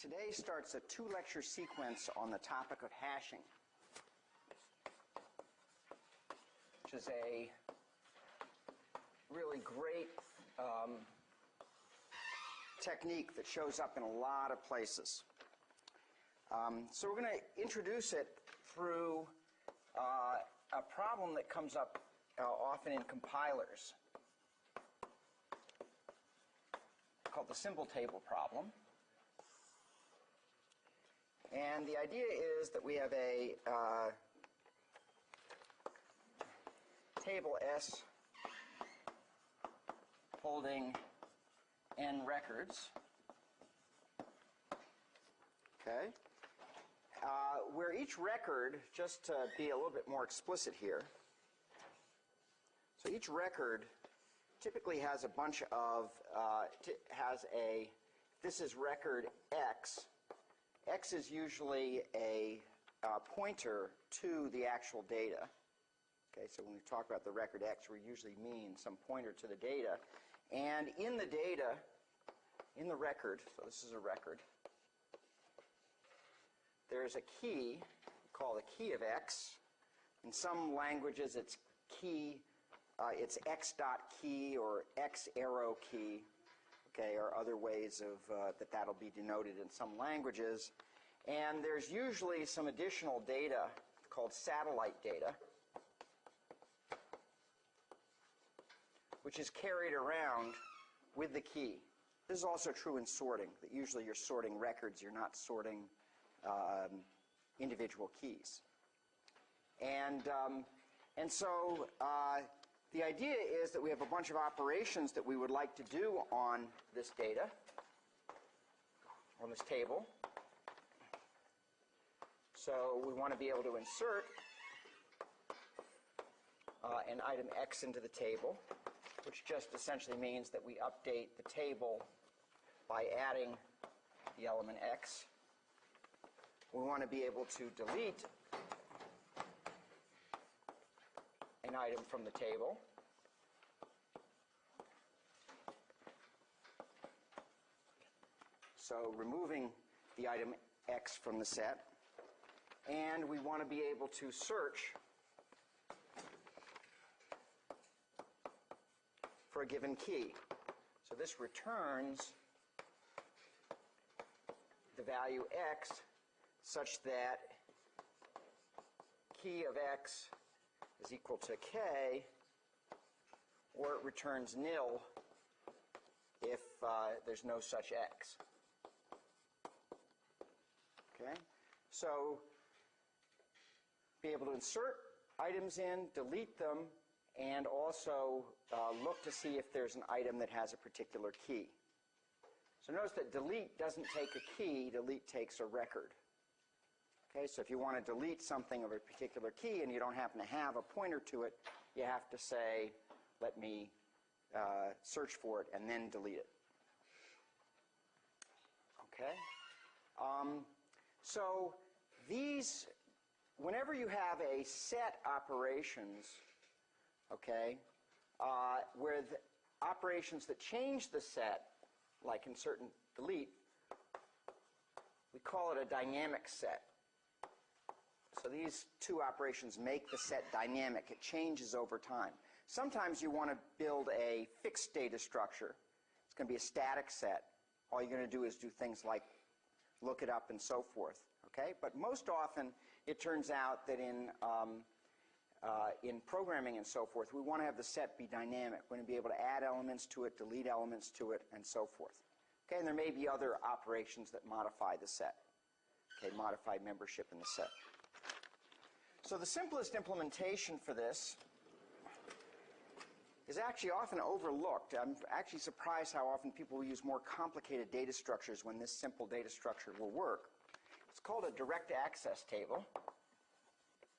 Today starts a two-lecture sequence on the topic of hashing, which is a really great technique that shows up in a lot of places. So we're going to introduce it through a problem that comes up often in compilers called the symbol table problem. And the idea is that we have a table S holding n records, okay, where each record, just to be a little bit more explicit here, so each record typically has a bunch of, this is record X. X is usually a pointer to the actual data. Okay, so when we talk about the record X, we usually mean some pointer to the data. And in the data, in the record, so this is a record, there's a key, we call the key of X. In some languages, it's key, it's X dot key or X arrow key. Okay, or other ways of that'll be denoted in some languages. And there's usually some additional data called satellite data, which is carried around with the key. This is also true in sorting, that usually you're sorting records, you're not sorting individual keys. And so the idea is that we have a bunch of operations that we would like to do on this data, on this table. So we want to be able to insert an item X into the table, which just essentially means that we update the table by adding the element X. We want to be able to delete an item from the table. So removing the item X from the set. And we want to be able to search for a given key. So this returns the value X such that key of X is equal to K, or it returns nil if there's no such X. Okay? So be able to insert items in, delete them, and also look to see if there's an item that has a particular key. So notice that delete doesn't take a key, delete takes a record. Okay, so if you want to delete something of a particular key and you don't happen to have a pointer to it, you have to say, let me search for it and then delete it. Okay? So these, whenever you have a set operations, okay, where the operations that change the set, like insert and delete, we call it a dynamic set. So these two operations make the set dynamic. It changes over time. Sometimes you want to build a fixed data structure. It's going to be a static set. All you're going to do is do things like look it up and so forth. Okay? But most often it turns out that in programming and so forth, we want to have the set be dynamic. We're going to be able to add elements to it, delete elements to it, and so forth. Okay? And there may be other operations that modify the set. Okay? Modify membership in the set. So the simplest implementation for this is actually often overlooked. I'm actually surprised how often people will use more complicated data structures when this simple data structure will work. It's called a direct access table.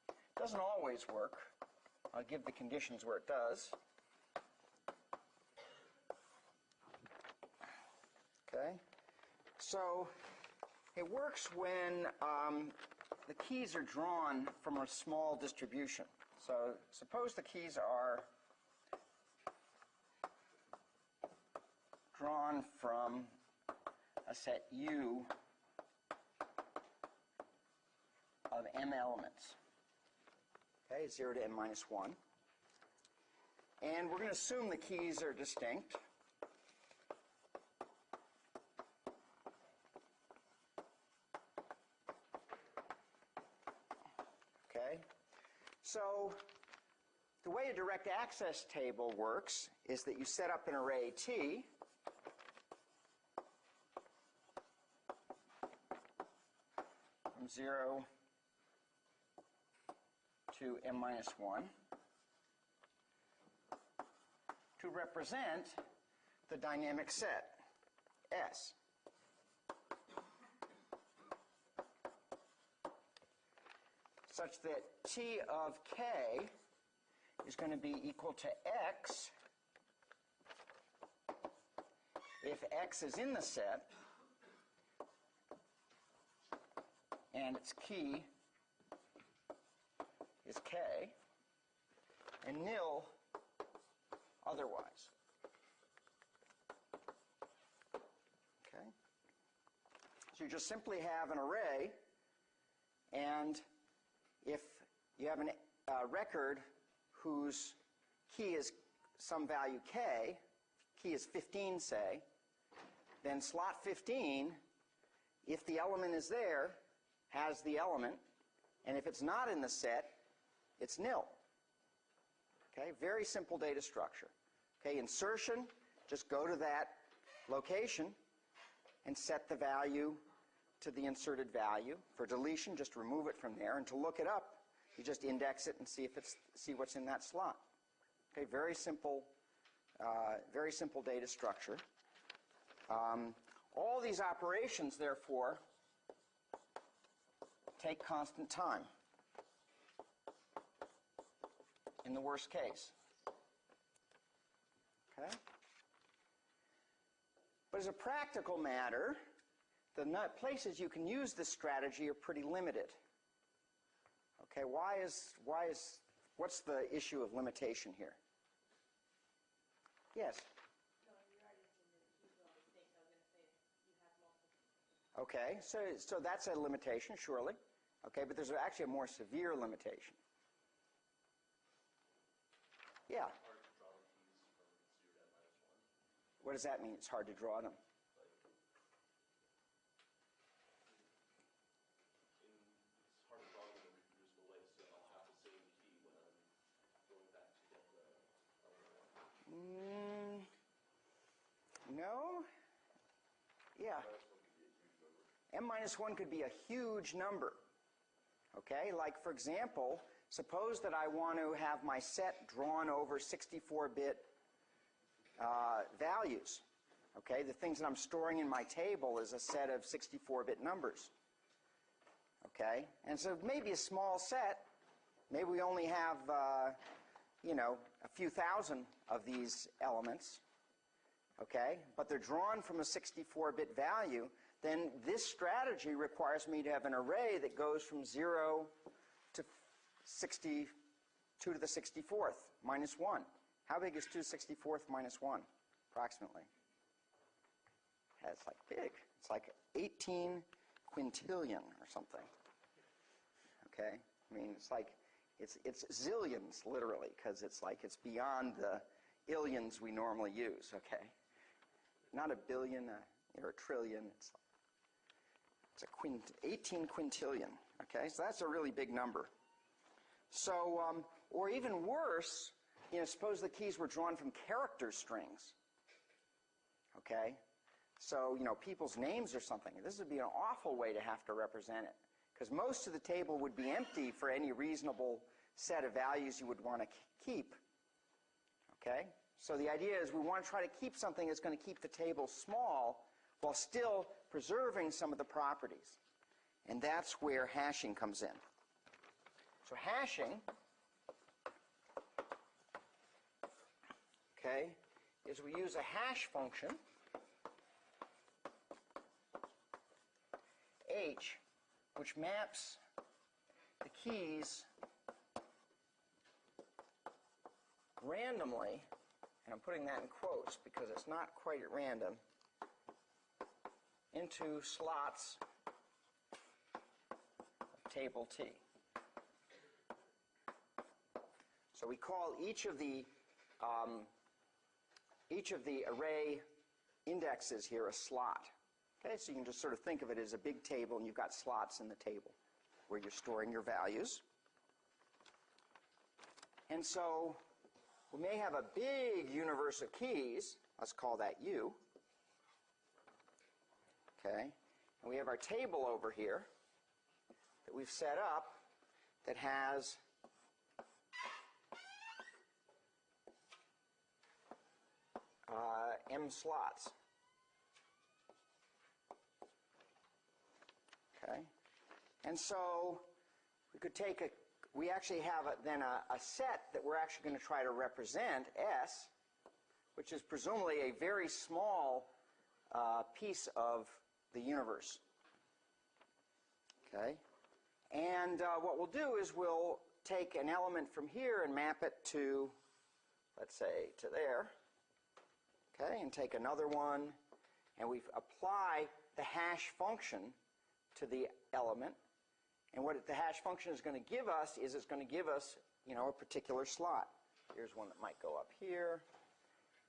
It doesn't always work. I'll give the conditions where it does. Okay. So it works when the keys are drawn from a small distribution. So suppose the keys are drawn from a set U m elements. Okay, 0 to m minus 1. And we're going to assume the keys are distinct. Okay, so the way a direct access table works is that you set up an array T from 0 to m minus 1 to represent the dynamic set S. Such that T of K is going to be equal to X if X is in the set and its key is K, and nil otherwise. Okay? So you just simply have an array, and if you have a record whose key is some value K, key is 15, say, then slot 15, if the element is there, has the element, and if it's not in the set, it's nil. Okay, very simple data structure. Okay, insertion, just go to that location and set the value to the inserted value. For deletion, just remove it from there, and to look it up, you just index it and see what's in that slot. Okay, very simple data structure. All these operations, therefore, take constant time in the worst case. Okay? But as a practical matter, the places you can use this strategy are pretty limited. Okay, what's the issue of limitation here? Yes? No, you already mentioned that the keys are all distinct. I was going to say you have multiple. Okay, so that's a limitation, surely. Okay, but there's actually a more severe limitation. Yeah? Hard to draw the keys from 0 to -1. What does that mean? It's hard to draw them. It's hard to draw them in a reproducible way, so I'll have the same key when I'm going back to get the element 1. No? Yeah. M minus 1 could be a huge number. Okay, like for example, suppose that I want to have my set drawn over 64-bit values. Okay, the things that I'm storing in my table is a set of 64-bit numbers. Okay, and so maybe a small set, maybe we only have, a few thousand of these elements. Okay, but they're drawn from a 64-bit value. Then this strategy requires me to have an array that goes from 0 to 2 to the 64th minus 1. How big is 2 to the 64th minus 1, approximately? Yeah, it's like big. It's like 18 quintillion or something. Okay? I mean, it's like, it's zillions, literally, because it's like it's beyond the illions we normally use, okay? Not a billion or a trillion. It's 18 quintillion, okay? So that's a really big number. So, or even worse, suppose the keys were drawn from character strings, okay? So, people's names or something. This would be an awful way to have to represent it, because most of the table would be empty for any reasonable set of values you would want to keep, okay? So the idea is we want to try to keep something that's going to keep the table small while still preserving some of the properties. And that's where hashing comes in. So hashing, okay, is we use a hash function, h, which maps the keys randomly, and I'm putting that in quotes because it's not quite at random, into slots of table T. So we call each of the array indexes here a slot. Okay, so you can just sort of think of it as a big table, and you've got slots in the table where you're storing your values. And so we may have a big universe of keys. Let's call that U. Okay, and we have our table over here that we've set up that has M slots. Okay, and so we could take we actually have then a set that we're actually going to try to represent, S, which is presumably a very small piece of the universe. Okay, and what we'll do is we'll take an element from here and map it to, let's say, to there. Okay, and take another one, and we apply the hash function to the element. And what the hash function is going to give us is it's going to give us, a particular slot. Here's one that might go up here.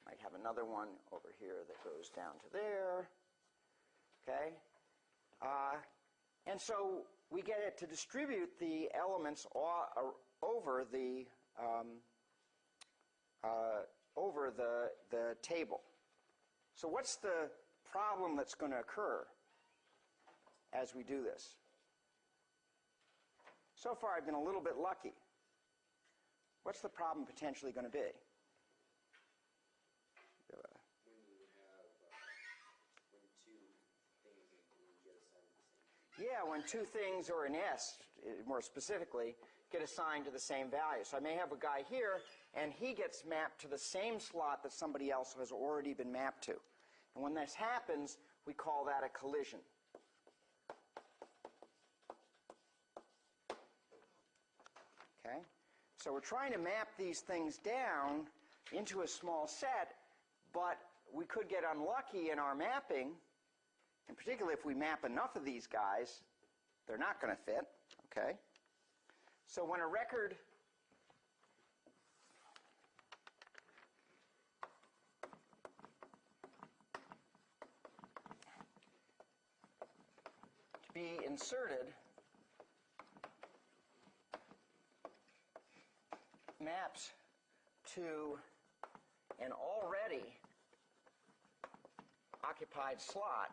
Might have another one over here that goes down to there. Okay? And so we get it to distribute the elements over the table. So what's the problem that's going to occur as we do this? So far I've been a little bit lucky. What's the problem potentially going to be? When two things or an S, more specifically, get assigned to the same value. So I may have a guy here, and he gets mapped to the same slot that somebody else has already been mapped to. And when this happens, we call that a collision. Okay? So we're trying to map these things down into a small set, but we could get unlucky in our mapping, and particularly if we map enough of these guys, they're not going to fit. Okay? So when a record to be inserted maps to an already occupied slot,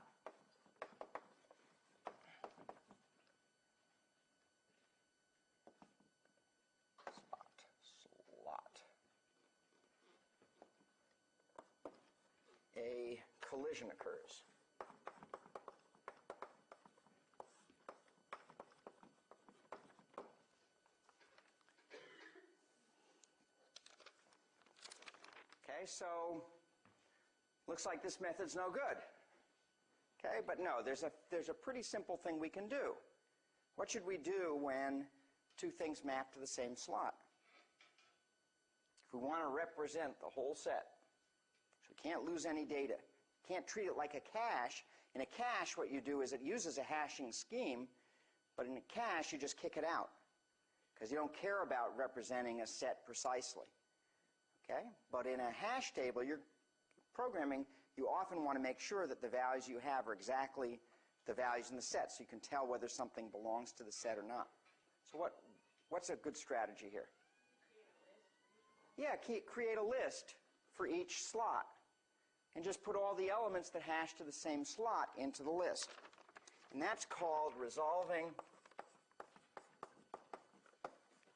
a collision occurs. Okay, so looks like this method's no good. Okay, but no, there's a pretty simple thing we can do. What should we do when two things map to the same slot? If we want to represent the whole set, so we can't lose any data, can't treat it like a cache. In a cache, what you do is it uses a hashing scheme, but in a cache, you just kick it out because you don't care about representing a set precisely. Okay? But in a hash table, you're programming, you often want to make sure that the values you have are exactly the values in the set, so you can tell whether something belongs to the set or not. So what's a good strategy here? Yeah, create a list for each slot, and just put all the elements that hash to the same slot into the list. And that's called resolving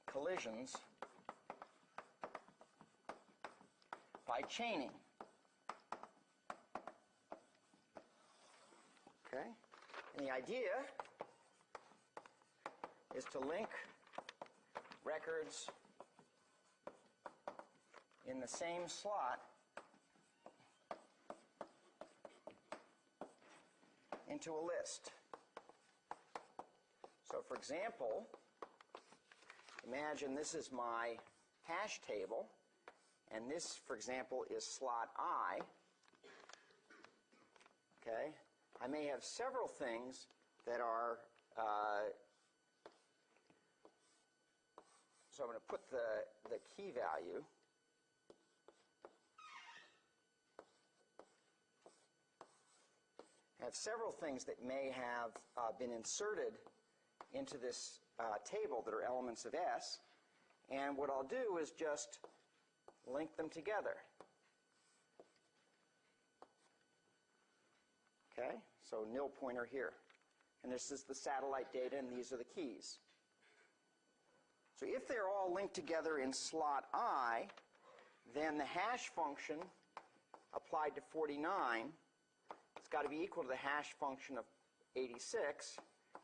collisions by chaining. Okay? And the idea is to link records in the same slot into a list. So for example, imagine this is my hash table, and this, for example, is slot I. Okay? I may have several things that are So I'm going to put the key value. I have several things that may have been inserted into this table that are elements of S. And what I'll do is just link them together. Okay, so nil pointer here. And this is the satellite data, and these are the keys. So if they're all linked together in slot I, then the hash function applied to 49, it's got to be equal to the hash function of 86,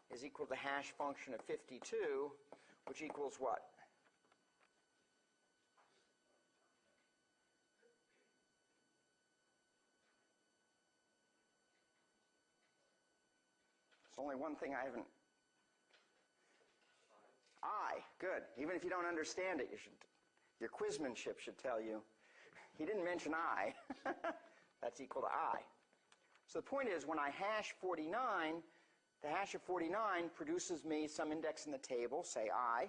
is equal to the hash function of 52, which equals what? There's only one thing I haven't. I, good. Even if you don't understand it, your quizmanship should tell you. He didn't mention I. That's equal to I. So the point is, when I hash 49, the hash of 49 produces me some index in the table, say I,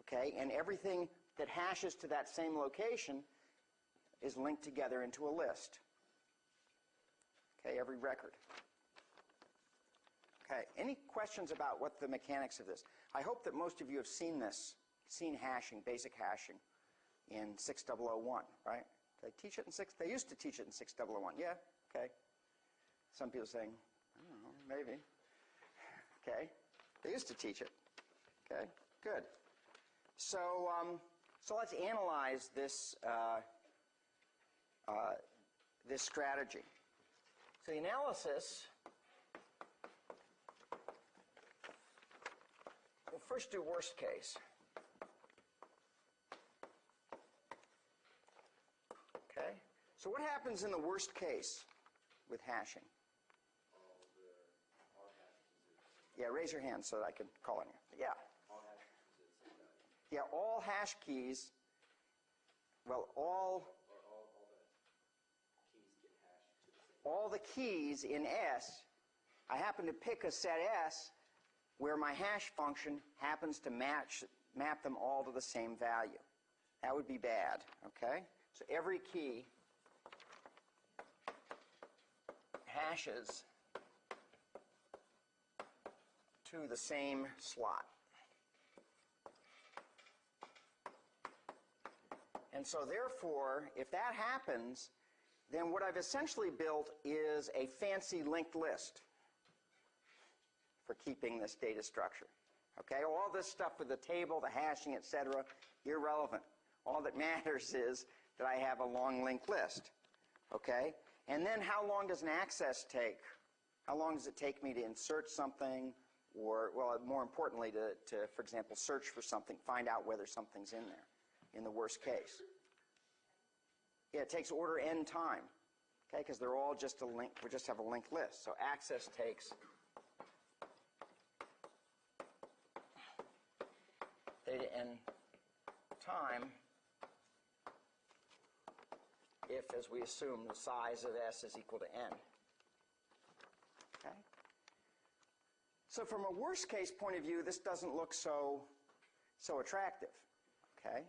okay, and everything that hashes to that same location is linked together into a list. Okay, every record. Okay, any questions about what the mechanics of this? I hope that most of you have seen this, seen hashing, basic hashing in 6001, right? They teach it in they used to teach it in 6001. Yeah, okay. Some people saying, I don't know, maybe. Okay, they used to teach it. Okay, good. So, so let's analyze this this strategy. So the analysis. We'll first do worst case. Okay? So what happens in the worst case with hashing? Yeah, raise your hand so that I can call on you. Yeah. Yeah, all hash keys, well, all the keys in S, I happen to pick a set S where my hash function happens to map them all to the same value. That would be bad, okay? So every key hashes to the same slot. And so therefore, if that happens, then what I've essentially built is a fancy linked list for keeping this data structure. Okay, all this stuff with the table, the hashing, etc., irrelevant. All that matters is that I have a long linked list. Okay, and then how long does an access take? How long does it take me to insert something, or, well, more importantly, to for example, search for something, find out whether something's in there, in the worst case? Yeah, it takes order n time, okay, because they're all just a link. We just have a linked list. So access takes theta n time if, as we assume, the size of S is equal to n. Okay? So from a worst case point of view, this doesn't look so attractive. Okay?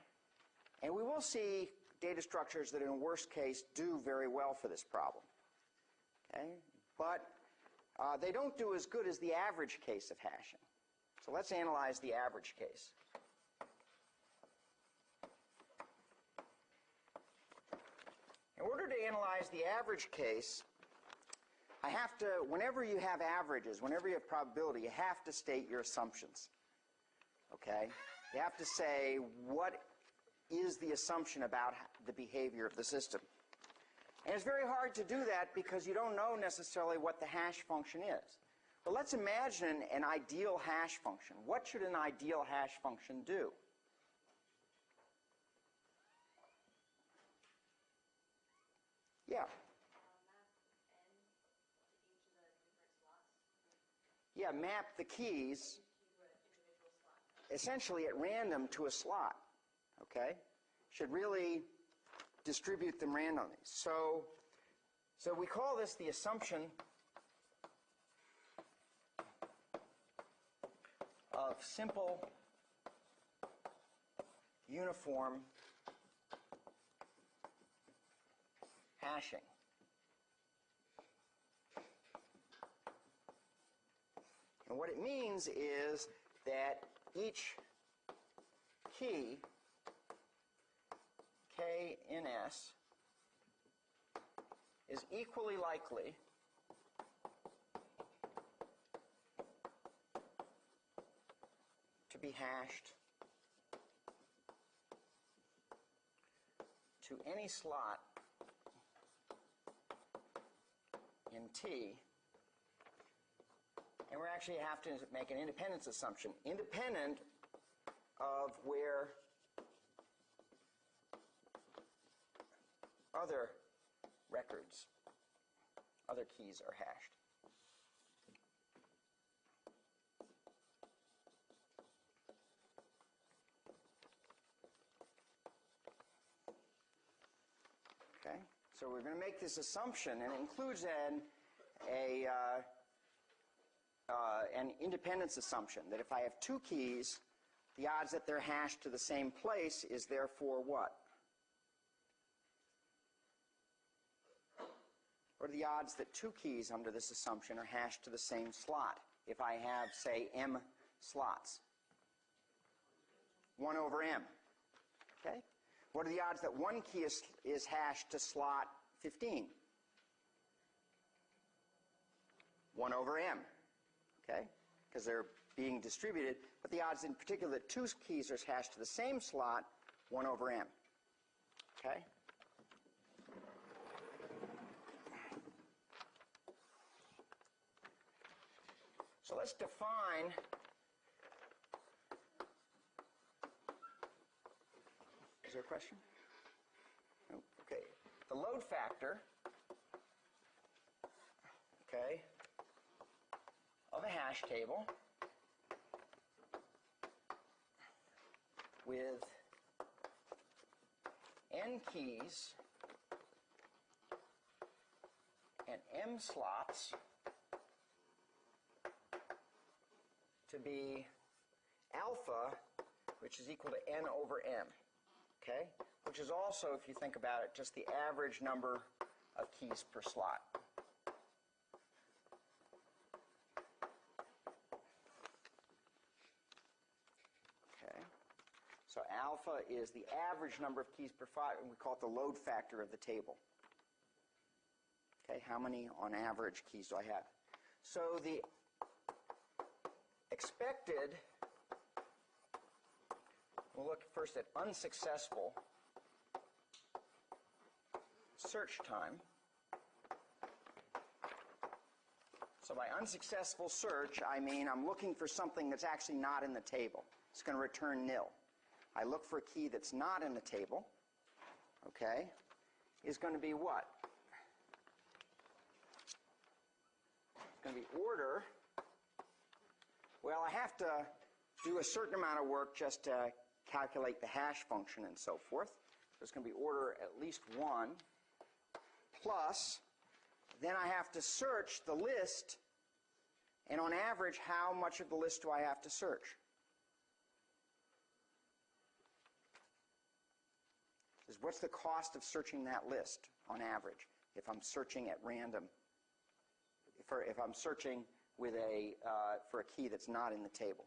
And we will see data structures that in a worst case do very well for this problem. Okay? But they don't do as good as the average case of hashing. So let's analyze the average case. In order to analyze the average case, I have to, whenever you have averages, whenever you have probability, you have to state your assumptions. Okay? You have to say what is the assumption about the behavior of the system. And it's very hard to do that because you don't know necessarily what the hash function is. But let's imagine an ideal hash function. What should an ideal hash function do? Yeah. Yeah, map the keys essentially at random to a slot. Okay? Should really distribute them randomly. So we call this the assumption of simple uniform hashing. And what it means is that each key, k in S, is equally likely to be hashed to any slot in T, and we actually have to make an independence assumption, independent of where other records, other keys are hashed. Okay, so we're going to make this assumption, and it includes an independence assumption that if I have two keys, the odds that they're hashed to the same place is therefore what? What are the odds that two keys under this assumption are hashed to the same slot if I have, say, m slots? 1 over m. Okay? What are the odds that one key is hashed to slot 15? 1 over m. Okay? Because they're being distributed. But the odds in particular that two keys are hashed to the same slot, 1 over m. Okay? So let's define is there a question? No? Okay. The load factor, okay, of a hash table with n keys and m slots to be alpha, which is equal to n over m, okay? Which is also, if you think about it, just the average number of keys per slot. Okay? So alpha is the average number of keys per slot, and we call it the load factor of the table. Okay, how many on average keys do I have? So the expected, we'll look first at unsuccessful search time. So by unsuccessful search, I mean I'm looking for something that's actually not in the table. It's going to return nil. I look for a key that's not in the table, okay, is going to be what? It's going to be order. Well, I have to do a certain amount of work just to calculate the hash function and so forth. So it's going to be order at least 1 plus, then I have to search the list, and on average, how much of the list do I have to search? What's the cost of searching that list on average if I'm searching at random? If I'm searching with for a key that's not in the table.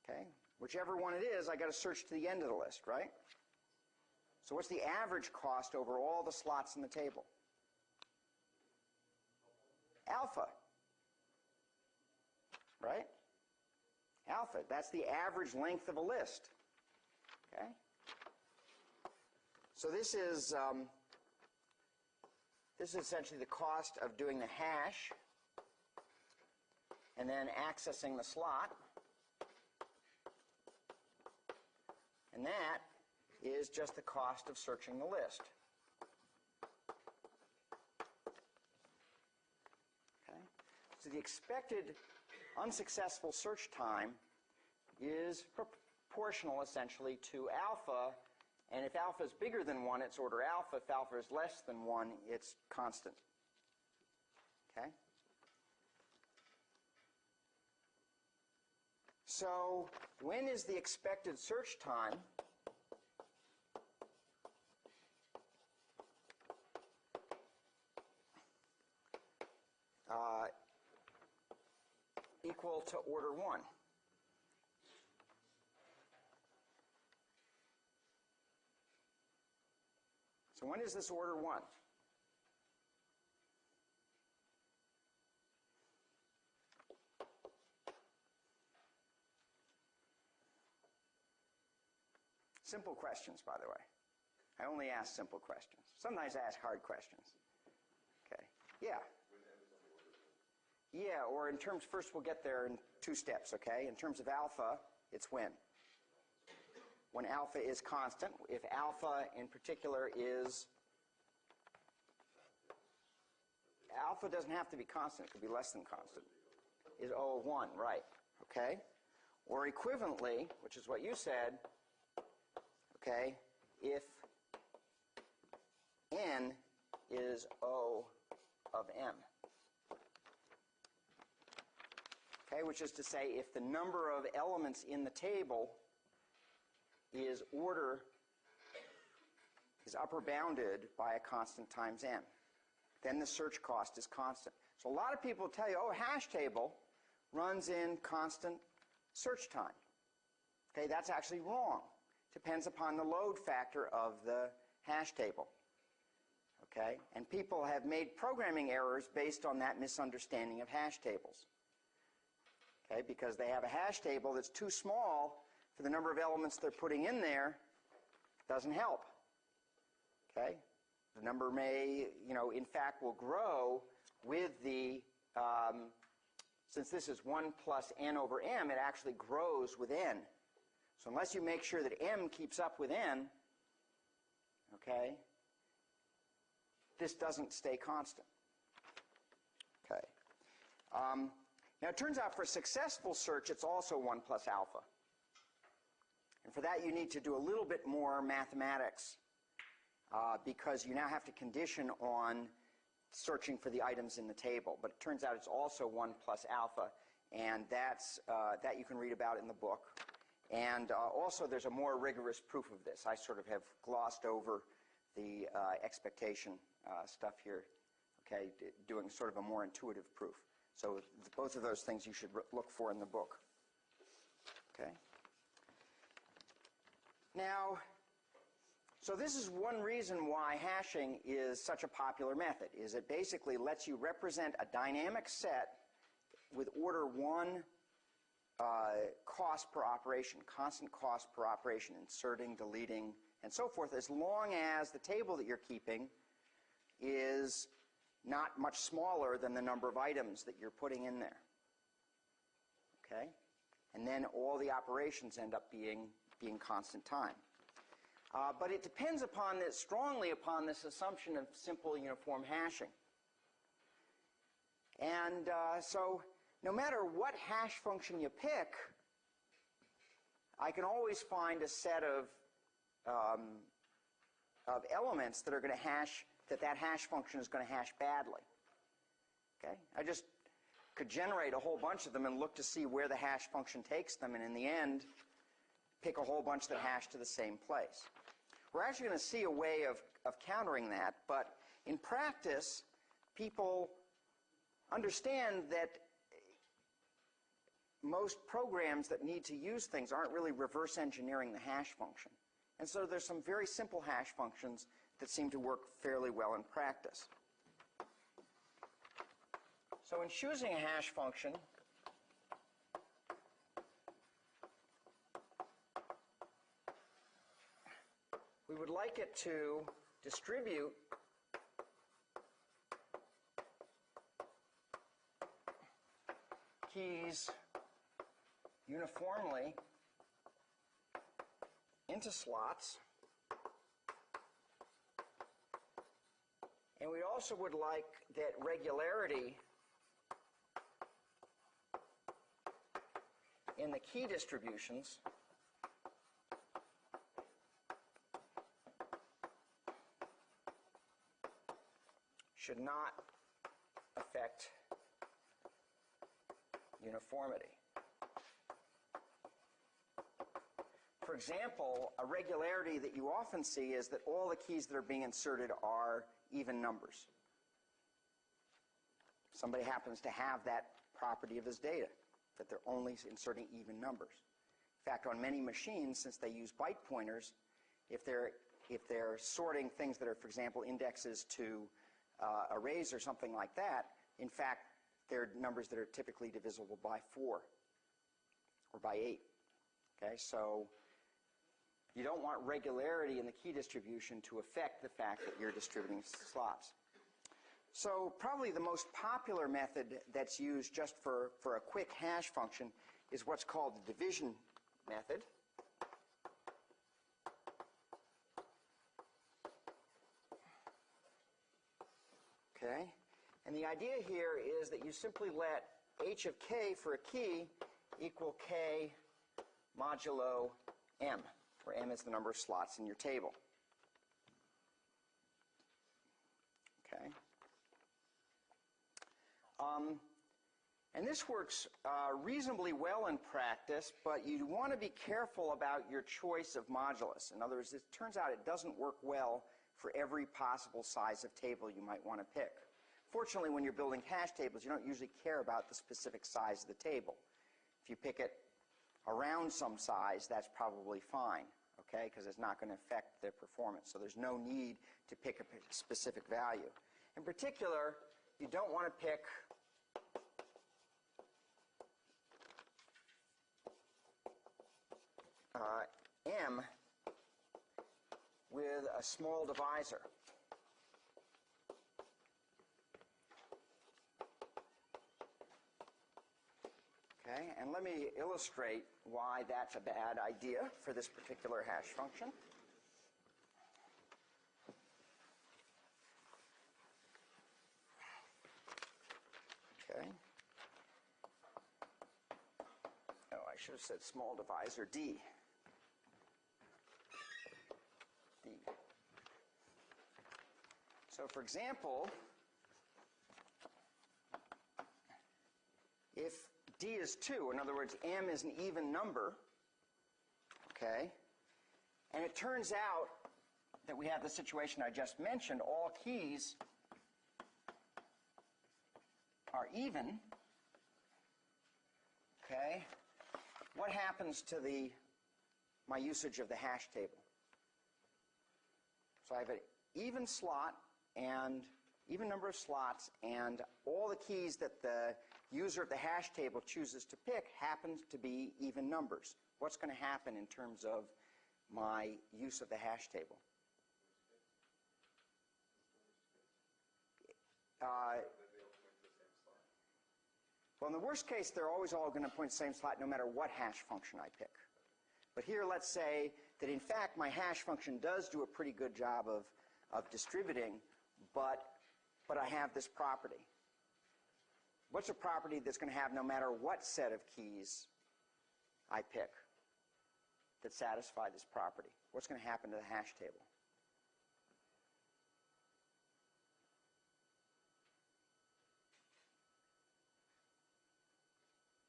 Okay? Whichever one it is, I got to search to the end of the list, right? So what's the average cost over all the slots in the table? Alpha. Right? Alpha. That's the average length of a list. Okay? So this is essentially the cost of doing the hash and then accessing the slot. And that is just the cost of searching the list. Okay? So the expected unsuccessful search time is proportional essentially to alpha, and if alpha is bigger than 1, it's order alpha. If alpha is less than 1, it's constant. Okay? So when is the expected search time equal to order 1? So when is this order 1? Simple questions, by the way. I only ask simple questions. Sometimes I ask hard questions. Okay. Yeah. Yeah, or in terms, first we'll get there in 2 steps, okay? In terms of alpha, it's when. When alpha is constant. If alpha in particular is, alpha doesn't have to be constant, it could be less than constant. Is O of 1, right, okay? Or equivalently, which is what you said, okay, if n is O of m. Okay, which is to say if the number of elements in the table is upper bounded by a constant times n, then the search cost is constant. So a lot of people tell you, oh, a hash table runs in constant search time. Okay, that's actually wrong. Depends upon the load factor of the hash table. Okay, and people have made programming errors based on that misunderstanding of hash tables. Okay, because they have a hash table that's too small for the number of elements they're putting in there, doesn't help. Okay, the number may, in fact will grow with the, since this is 1 plus n over m, it actually grows with n. So unless you make sure that m keeps up with n, okay, this doesn't stay constant. Okay. Now it turns out for a successful search it's also 1 plus alpha. And for that you need to do a little bit more mathematics because you now have to condition on searching for the items in the table. But it turns out it's also 1 plus alpha, and that you can read about in the book. And also there's a more rigorous proof of this. I sort of have glossed over the expectation stuff here, okay, doing sort of a more intuitive proof. So both of those things you should look for in the book. Okay. Now, so this is one reason why hashing is such a popular method, is it basically lets you represent a dynamic set with order 1 cost per operation, constant cost per operation, inserting, deleting, and so forth, as long as the table that you're keeping is not much smaller than the number of items that you're putting in there. Okay? And then all the operations end up being constant time. But it depends upon this, strongly upon this assumption of simple uniform hashing. And so no matter what hash function you pick, I can always find a set of elements that are going to hash, that hash function is going to hash badly. Okay? I just could generate a whole bunch of them and look to see where the hash function takes them, and in the end, pick a whole bunch that hash to the same place. We're actually going to see a way of countering that, but in practice, people understand that most programs that need to use things aren't really reverse engineering the hash function. And so there's some very simple hash functions that seem to work fairly well in practice. So in choosing a hash function, we would like it to distribute keys uniformly into slots. And we also would like that regularity in the key distributions should not affect uniformity. for example, a regularity that you often see is that all the keys that are being inserted are even numbers. Somebody happens to have that property of this data, that they're only inserting even numbers. In fact, on many machines, since they use byte pointers, if they're sorting things that are, for example, indexes to arrays or something like that, in fact, they're numbers that are typically divisible by 4 or by 8. Okay, so you don't want regularity in the key distribution to affect the fact that you're distributing slots. So probably the most popular method that's used just for a quick hash function is what's called the division method. Okay, and the idea here is that you simply let h of k for a key equal k modulo m, where m is the number of slots in your table. Okay. And this works reasonably well in practice, but you want to be careful about your choice of modulus. In other words, it turns out it doesn't work well for every possible size of table you might want to pick. Fortunately, when you're building hash tables, you don't usually care about the specific size of the table. If you pick it around some size, that's probably fine, okay, because it's not going to affect the performance. So there's no need to pick a specific value. In particular, you don't want to pick m with a small divisor. Okay, and let me illustrate why that's a bad idea for this particular hash function. Okay. Oh, I should have said small divisor D. D. So for example, if D is 2, in other words, m is an even number, okay, and it turns out that we have the situation I just mentioned, all keys are even, okay, what happens to my usage of the hash table? So I have an even slot and even number of slots, and all the keys that the user of the hash table chooses to pick happens to be even numbers. What's going to happen in terms of my use of the hash table? Well, in the worst case, they're always all going to point to the same slot no matter what hash function I pick. But here, let's say that in fact my hash function does do a pretty good job of distributing, but I have this property. What's a property that's going to have no matter what set of keys I pick that satisfy this property? What's going to happen to the hash table?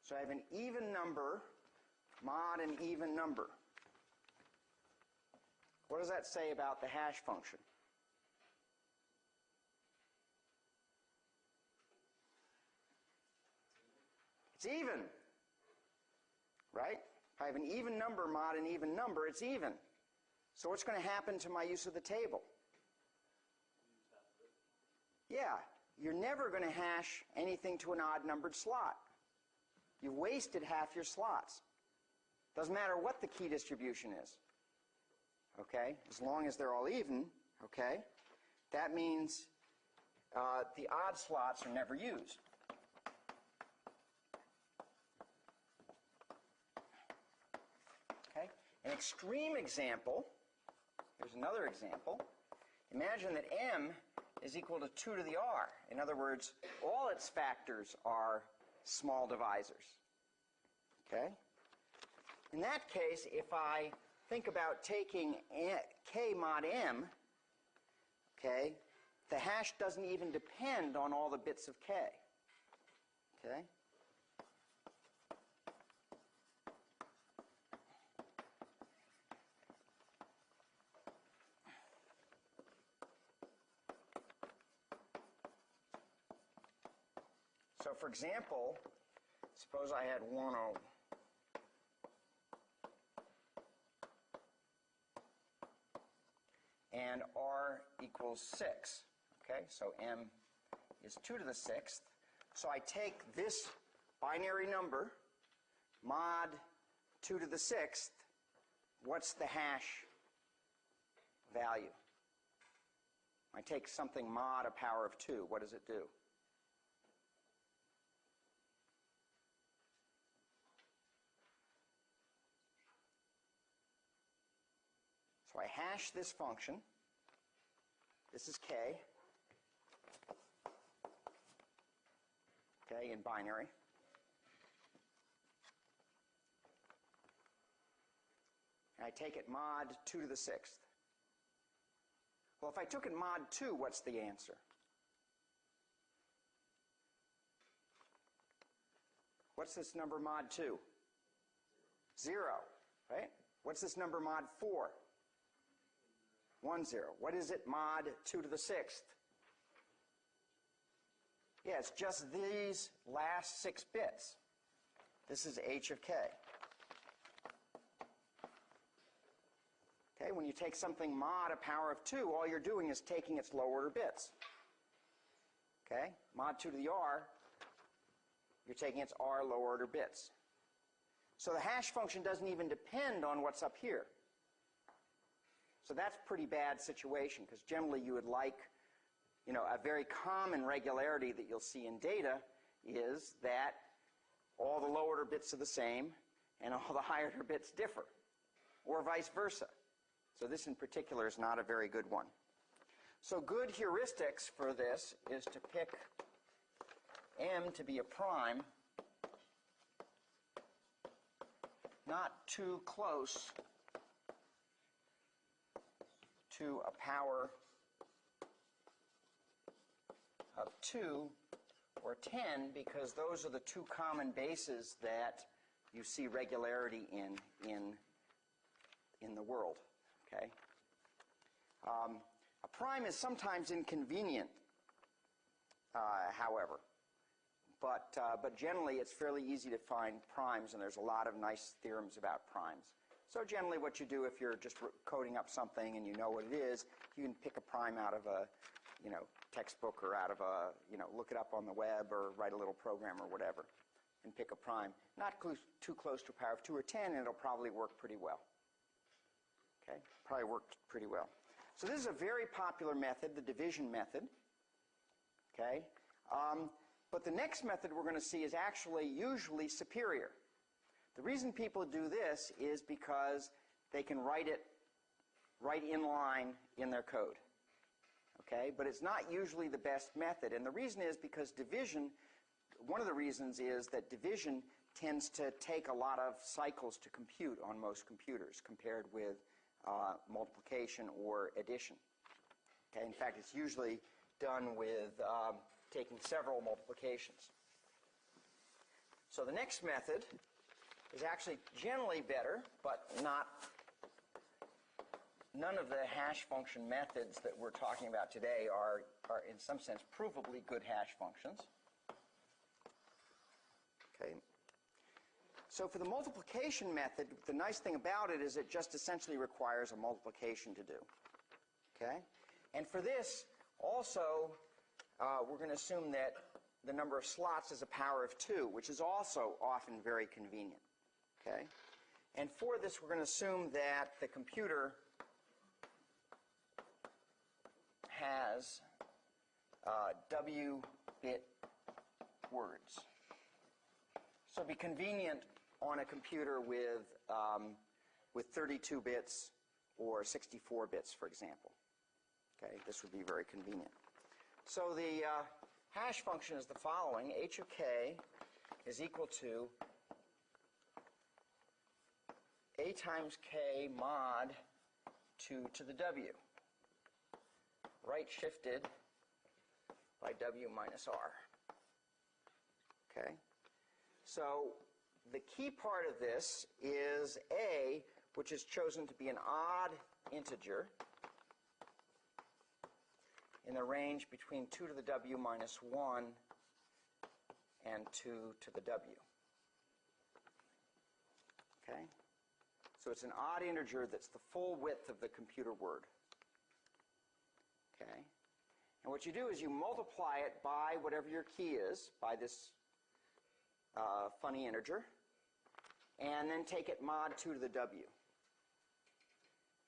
So I have an even number mod an even number. What does that say about the hash function? It's even, right? If I have an even number mod an even number, it's even. So what's going to happen to my use of the table? Yeah, you're never going to hash anything to an odd-numbered slot. You've wasted half your slots. Doesn't matter what the key distribution is. Okay? As long as they're all even, okay? That means the odd slots are never used. Okay? An extreme example, here's another example. Imagine that m is equal to 2 to the r. In other words, all its factors are small divisors. Okay? In that case, if I think about taking k mod m, okay, the hash doesn't even depend on all the bits of k. Okay? for example, suppose I had 10 and r equals 6. Okay, so m is 2 to the 6th. So I take this binary number, mod 2 to the 6th. What's the hash value? I take something mod a power of 2. What does it do? So I hash this function. This is k. Okay, in binary. And I take it mod 2 to the 6th. Well, if I took it mod 2, what's the answer? What's this number mod 2? 0, right? What's this number mod 4? 1, 0. What is it mod 2 to the 6th? Yeah, it's just these last 6 bits. This is h of k. Okay, when you take something mod a power of 2, all you're doing is taking its lower order bits. Okay, mod 2 to the r, you're taking its r lower order bits. So the hash function doesn't even depend on what's up here. So that's a pretty bad situation, because generally you would like, a very common regularity that you'll see in data is that all the lower order bits are the same and all the higher order bits differ, or vice versa. So this in particular is not a very good one. So good heuristics for this is to pick m to be a prime, not too close to a power of 2 or 10, because those are the two common bases that you see regularity in the world. Okay? A prime is sometimes inconvenient, however, but generally it's fairly easy to find primes, and there's a lot of nice theorems about primes. So generally what you do if you're just coding up something and you know what it is, you can pick a prime out of a textbook or out of a, look it up on the web or write a little program or whatever and pick a prime. Not too close to a power of 2 or 10, and it'll probably work pretty well. Okay, probably worked pretty well. So this is a very popular method, the division method. Okay, but the next method we're going to see is actually usually superior. The reason people do this is because they can write it right in line in their code. Okay, but it's not usually the best method, and the reason is because division, one of the reasons is that division tends to take a lot of cycles to compute on most computers compared with multiplication or addition. Okay, in fact, it's usually done with taking several multiplications. So the next method is actually generally better, but none of the hash function methods that we're talking about today are in some sense provably good hash functions. Okay. So for the multiplication method, the nice thing about it is it just essentially requires a multiplication to do. Okay? And for this, also, we're going to assume that the number of slots is a power of 2, which is also often very convenient. Okay? And for this, we're going to assume that the computer has W-bit words. So it'd be convenient on a computer with 32 bits or 64 bits, for example. Okay, this would be very convenient. So the hash function is the following. H of k is equal to a times k mod 2 to the w, right shifted by w minus r. Okay? So the key part of this is a, which is chosen to be an odd integer in the range between 2 to the w minus 1 and 2 to the W. Okay? So it's an odd integer that's the full width of the computer word. Okay? And what you do is you multiply it by whatever your key is, by this funny integer, and then take it mod 2 to the W.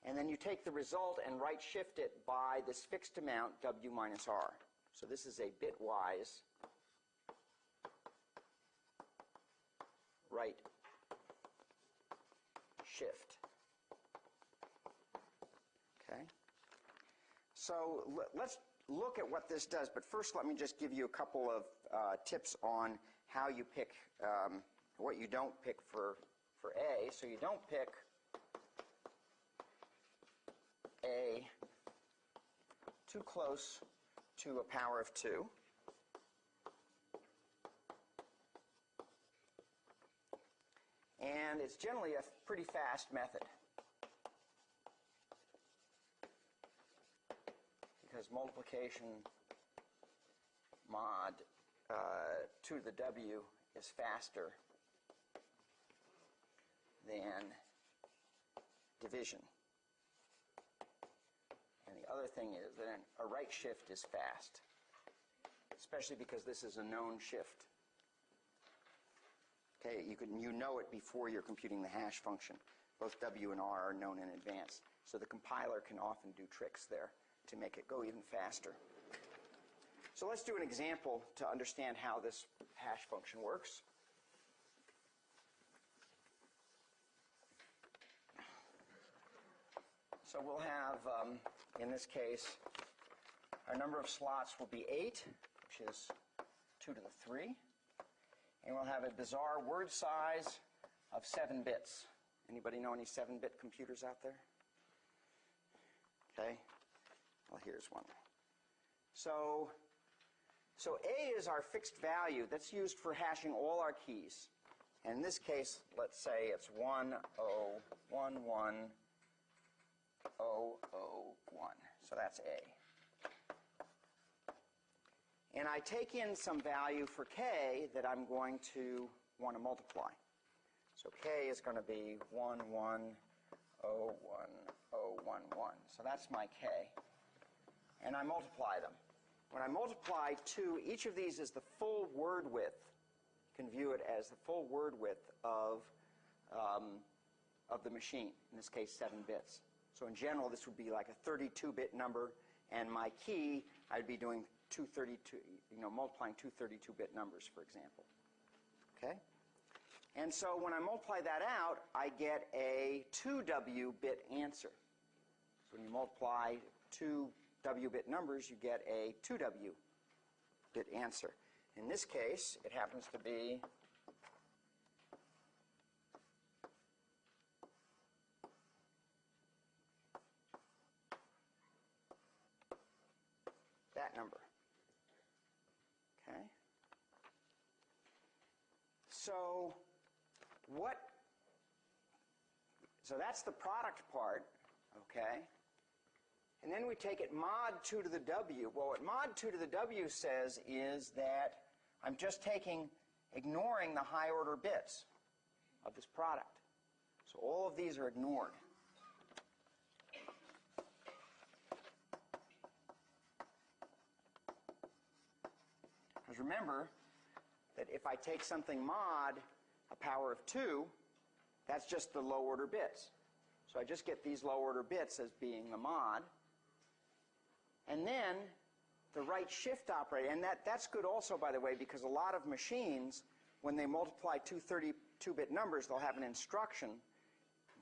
And then you take the result and right shift it by this fixed amount, W minus R. So this is a bitwise right shift. Okay? So let's look at what this does, but first let me just give you a couple of tips on how you pick what you don't pick for A. So you don't pick A too close to a power of 2. And it's generally a pretty fast method, because multiplication mod 2 to the W is faster than division. And the other thing is that a right shift is fast, especially because this is a known shift. Okay, you know it before you're computing the hash function. Both W and R are known in advance. So the compiler can often do tricks there to make it go even faster. So let's do an example to understand how this hash function works. So we'll have, in this case, our number of slots will be 8, which is 2 to the 3. And we'll have a bizarre word size of 7 bits. Anybody know any 7-bit computers out there? Okay. Well, here's one. So A is our fixed value that's used for hashing all our keys. And in this case, let's say it's 10110001. So that's A. And I take in some value for K that I'm going to want to multiply. So K is going to be 1101011. So that's my K. And I multiply them. When I multiply 2, each of these is the full word width. You can view it as the full word width of the machine, in this case 7 bits. So in general, this would be like a 32-bit number, and my key, I'd be doing multiplying two 32-bit numbers, for example. Okay? And so when I multiply that out, I get a 2W-bit answer. So when you multiply 2 W-bit numbers, you get a 2W-bit answer. In this case, it happens to be that number. Okay? So that's the product part, okay? And then we take it mod 2 to the W. Well, what mod 2 to the W says is that I'm just ignoring the high order bits of this product. So all of these are ignored. Because remember that if I take something mod a power of 2, that's just the low order bits. So I just get these low order bits as being the mod. And then the right shift operator, and that's good also, by the way, because a lot of machines, when they multiply two 32-bit numbers, they'll have an instruction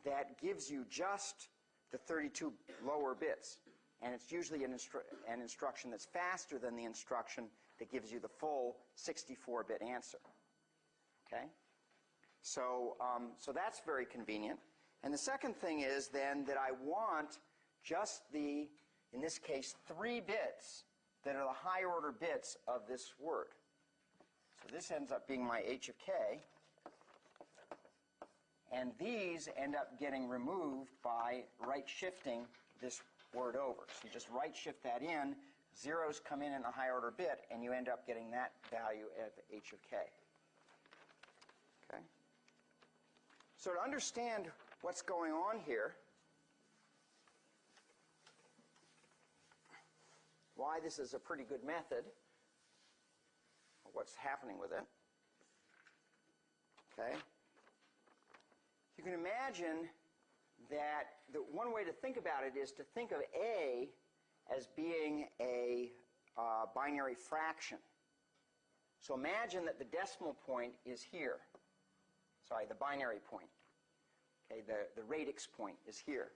that gives you just the 32 lower bits. And it's usually an instruction that's faster than the instruction that gives you the full 64-bit answer. Okay? So that's very convenient. And the second thing is then that I want just the, in this case, 3 bits that are the higher order bits of this word. So this ends up being my H of K. And these end up getting removed by right shifting this word over. So you just right shift that in zeros come in the high order bit, and you end up getting that value of h of k. Okay? So to understand what's going on here, why this is a pretty good method, what's happening with it, okay? You can imagine that the one way to think about it is to think of A as being a binary fraction. So imagine that the decimal point is here. Sorry, the binary point. Okay, the radix point is here.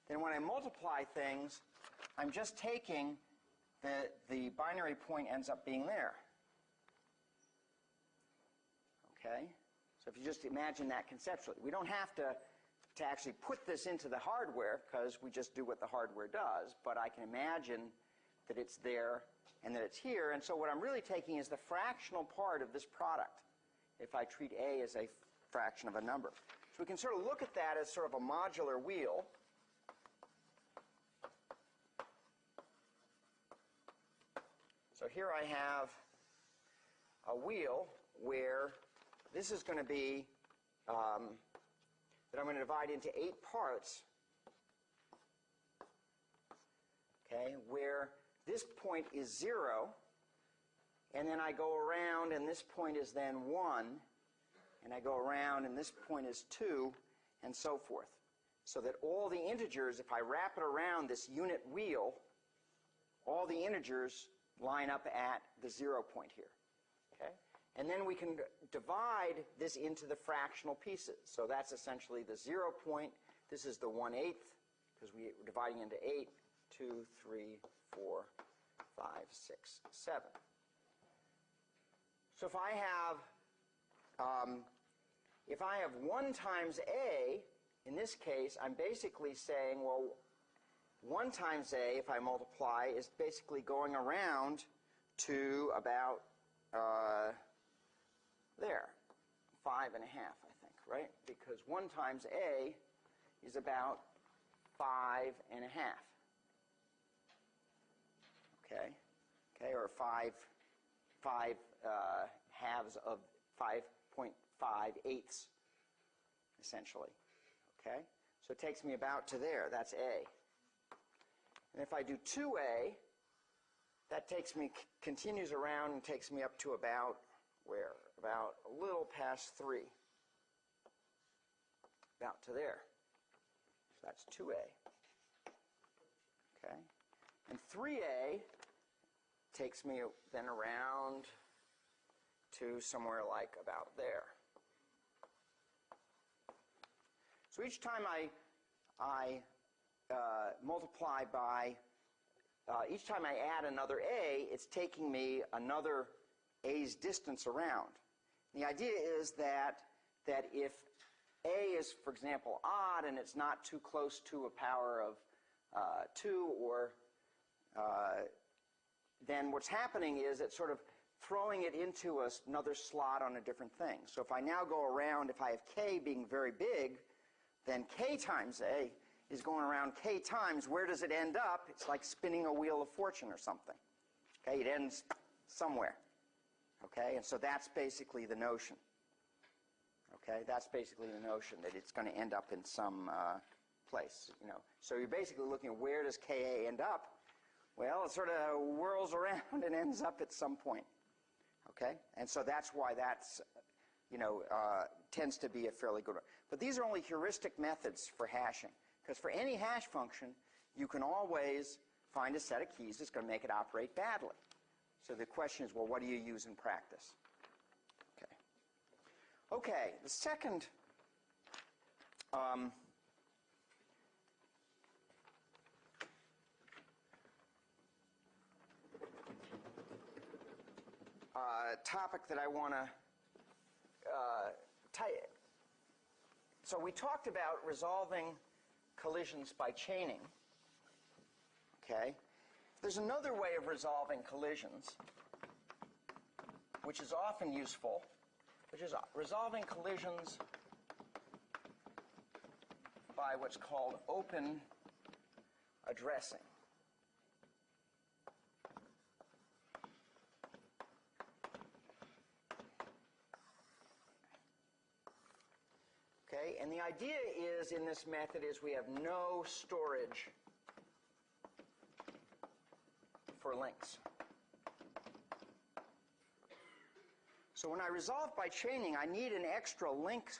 Then when I multiply things, I'm just taking the binary point ends up being there. Okay? So if you just imagine that conceptually. We don't have to actually put this into the hardware because we just do what the hardware does, but I can imagine that it's there and that it's here, and so what I'm really taking is the fractional part of this product if I treat A as a fraction of a number. So we can sort of look at that as sort of a modular wheel. So here I have a wheel where this is going to be that I'm going to divide into 8 parts, okay, where this point is 0, and then I go around, and this point is then 1, and I go around, and this point is 2, and so forth. So that all the integers, if I wrap it around this unit wheel, all the integers line up at the 0 point here. Okay? And then we can divide this into the fractional pieces. So that's essentially the 0 point. This is the 1/8, because we're dividing into 8, 2, 3, 4, 5, 6, 7. So if I have 1 times A, in this case, I'm basically saying, well, 1 times A, if I multiply, is basically going around to about there, 5.5, I think, right? Because 1 times A is about 5.5. Okay, or 5 halves of 5.5/8, essentially. Okay, so it takes me about to there. That's A. And if I do 2A, that takes me, continues around and takes me up to about where? About a little past 3. About to there. So that's 2A. Okay. And 3A takes me then around to somewhere like about there. So each time I multiply by, each time I add another A, it's taking me another A's distance around. The idea is that if A is, for example, odd and it's not too close to a power of 2, or then what's happening is it's sort of throwing it into another slot on a different thing. So if I now go around, if I have K being very big, then K times A is going around K times. Where does it end up? It's like spinning a wheel of fortune or something. Okay, it ends somewhere. Okay, and so that's basically the notion. Okay, that's basically the notion, that it's going to end up in some place. You know, so you're basically looking at where does Ka end up? Well, it sort of whirls around and ends up at some point. Okay, and so that's why that's, you know, tends to be a fairly good one. But these are only heuristic methods for hashing, because for any hash function, you can always find a set of keys that's going to make it operate badly. So the question is, well, what do you use in practice? Okay. Okay, the second topic that I want to so we talked about resolving collisions by chaining. Okay. There's another way of resolving collisions, which is often useful, which is resolving collisions by what's called open addressing. Okay, and the idea is in this method is we have no storage for links. So when I resolve by chaining, I need an extra link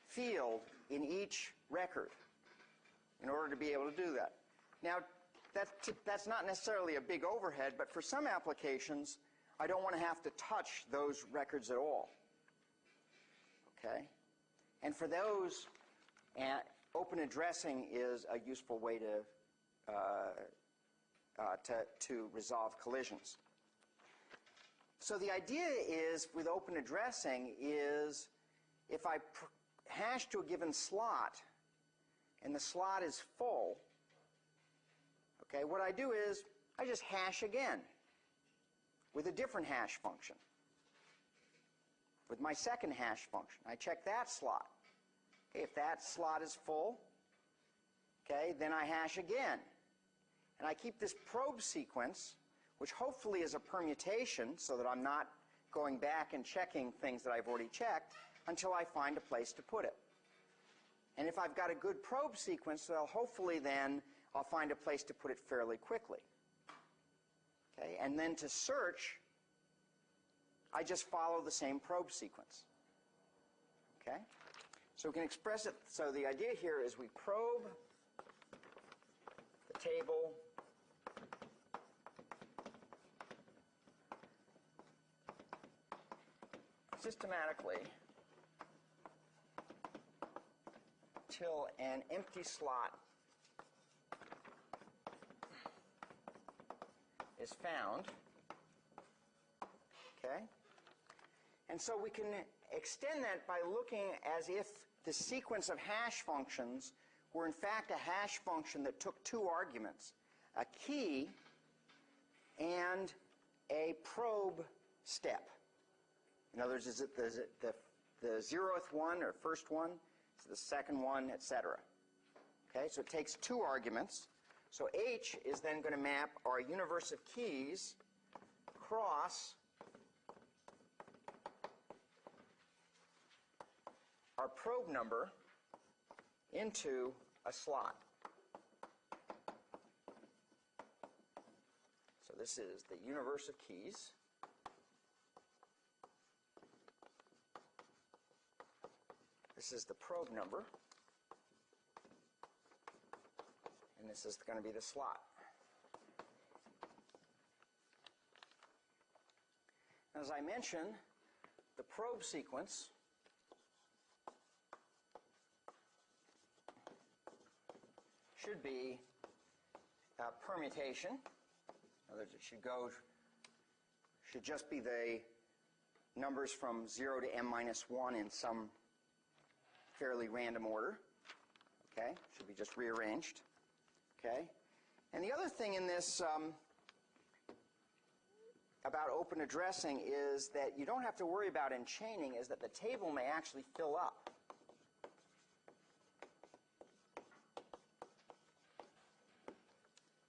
field in each record in order to be able to do that. Now, that's not necessarily a big overhead, but for some applications, I don't want to have to touch those records at all. Okay? And for those, open addressing is a useful way to resolve collisions. So the idea is, with open addressing, is if I hash to a given slot, and the slot is full, okay, what I do is I just hash again with a different hash function. With my second hash function, I check that slot. Okay, if that slot is full, okay, then I hash again. And I keep this probe sequence, which hopefully is a permutation so that I'm not going back and checking things that I've already checked until I find a place to put it. And if I've got a good probe sequence, well, hopefully then I'll find a place to put it fairly quickly. Okay, and then to search, I just follow the same probe sequence. Okay? So we can express it. So the idea here is we probe the table systematically till an empty slot is found. Okay? And so we can extend that by looking as if the sequence of hash functions were in fact a hash function that took two arguments, a key and a probe step. In other words, is it the 0th one or first one? Is it the second one, etc.? Okay, so it takes two arguments. So H is then going to map our universe of keys across our probe number into a slot. So this is the universe of keys. This is the probe number. And this is going to be the slot. As I mentioned, the probe sequence should be a permutation. In other words, it should just be the numbers from 0 to m-1 in some fairly random order. Okay, should be just rearranged. Okay, and the other thing in this about open addressing is that you don't have to worry about in chaining is that the table may actually fill up.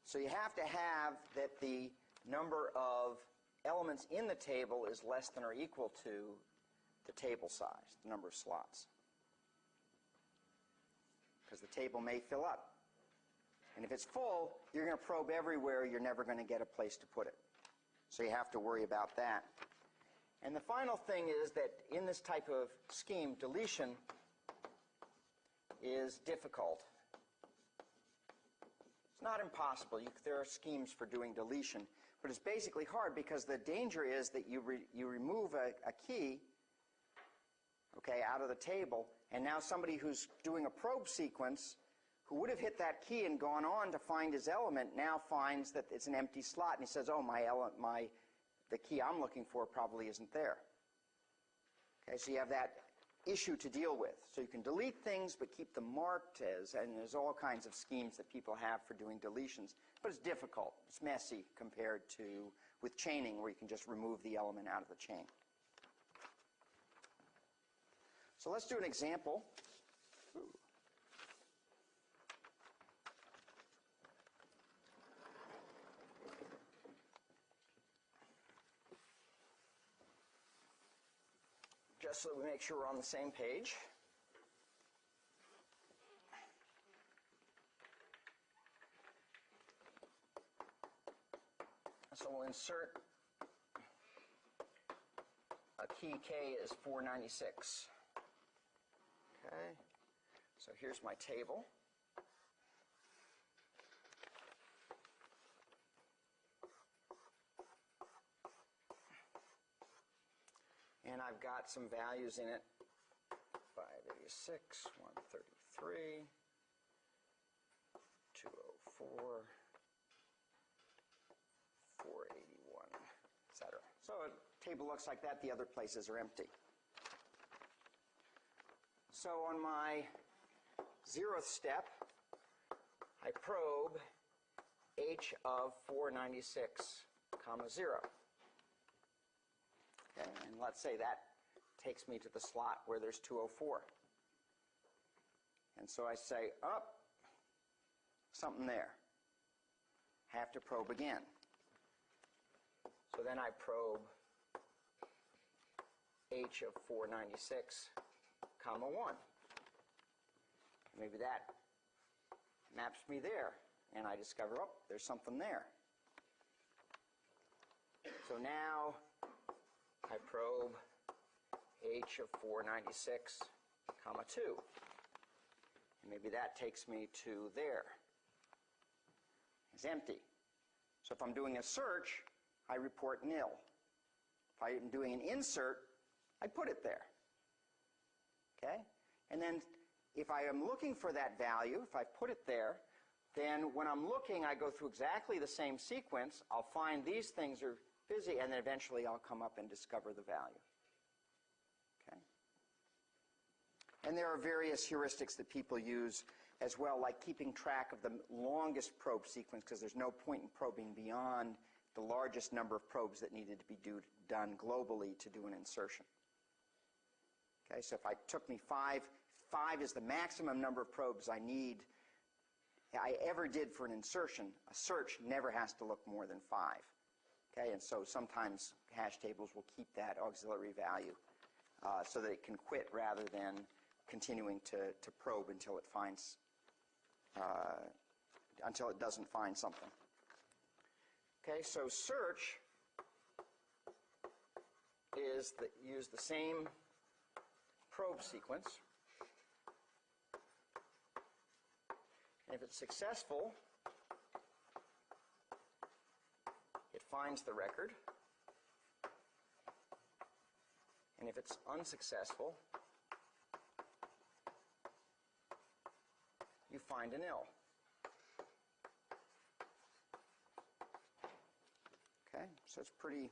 So you have to have that the number of elements in the table is less than or equal to the table size, the number of slots. Because the table may fill up. And if it's full, you're going to probe everywhere. You're never going to get a place to put it. So you have to worry about that. And the final thing is that in this type of scheme, deletion is difficult. It's not impossible. There are schemes for doing deletion. But it's basically hard because the danger is that you remove a key, okay, out of the table, and now somebody who's doing a probe sequence who would have hit that key and gone on to find his element now finds that it's an empty slot, and he says, oh, the key I'm looking for probably isn't there. Okay, so you have that issue to deal with. So you can delete things but keep them marked and there's all kinds of schemes that people have for doing deletions. But it's difficult. It's messy compared to with chaining where you can just remove the element out of the chain. So let's do an example. Just so that we make sure we're on the same page. So we'll insert a key K is 496. Okay, so here's my table. And I've got some values in it. 586, 133, 204, 481, etc. So a table looks like that. The other places are empty. So on my 0th step, I probe h of 496, comma 0. Okay, and let's say that takes me to the slot where there's 204. And so I say, up, something there. Have to probe again. So then I probe h of 496, comma 1. Maybe that maps me there. And I discover, oh, there's something there. So now I probe h of 496, comma 2. And maybe that takes me to there. It's empty. So if I'm doing a search, I report nil. If I'm doing an insert, I put it there. Okay? And then if I am looking for that value, if I put it there, then when I'm looking, I go through exactly the same sequence. I'll find these things are busy, and then eventually I'll come up and discover the value. Okay? And there are various heuristics that people use as well, like keeping track of the longest probe sequence, because there's no point in probing beyond the largest number of probes that needed to be done globally to do an insertion. Okay, so if it took me 5 is the maximum number of probes I ever did for an insertion. A search never has to look more than 5. Okay, and so sometimes hash tables will keep that auxiliary value so that it can quit rather than continuing to probe until it finds, until it doesn't find something. Okay, so search is use the same probe sequence. And if it's successful, it finds the record. And if it's unsuccessful, you find an nil. Okay, so it's pretty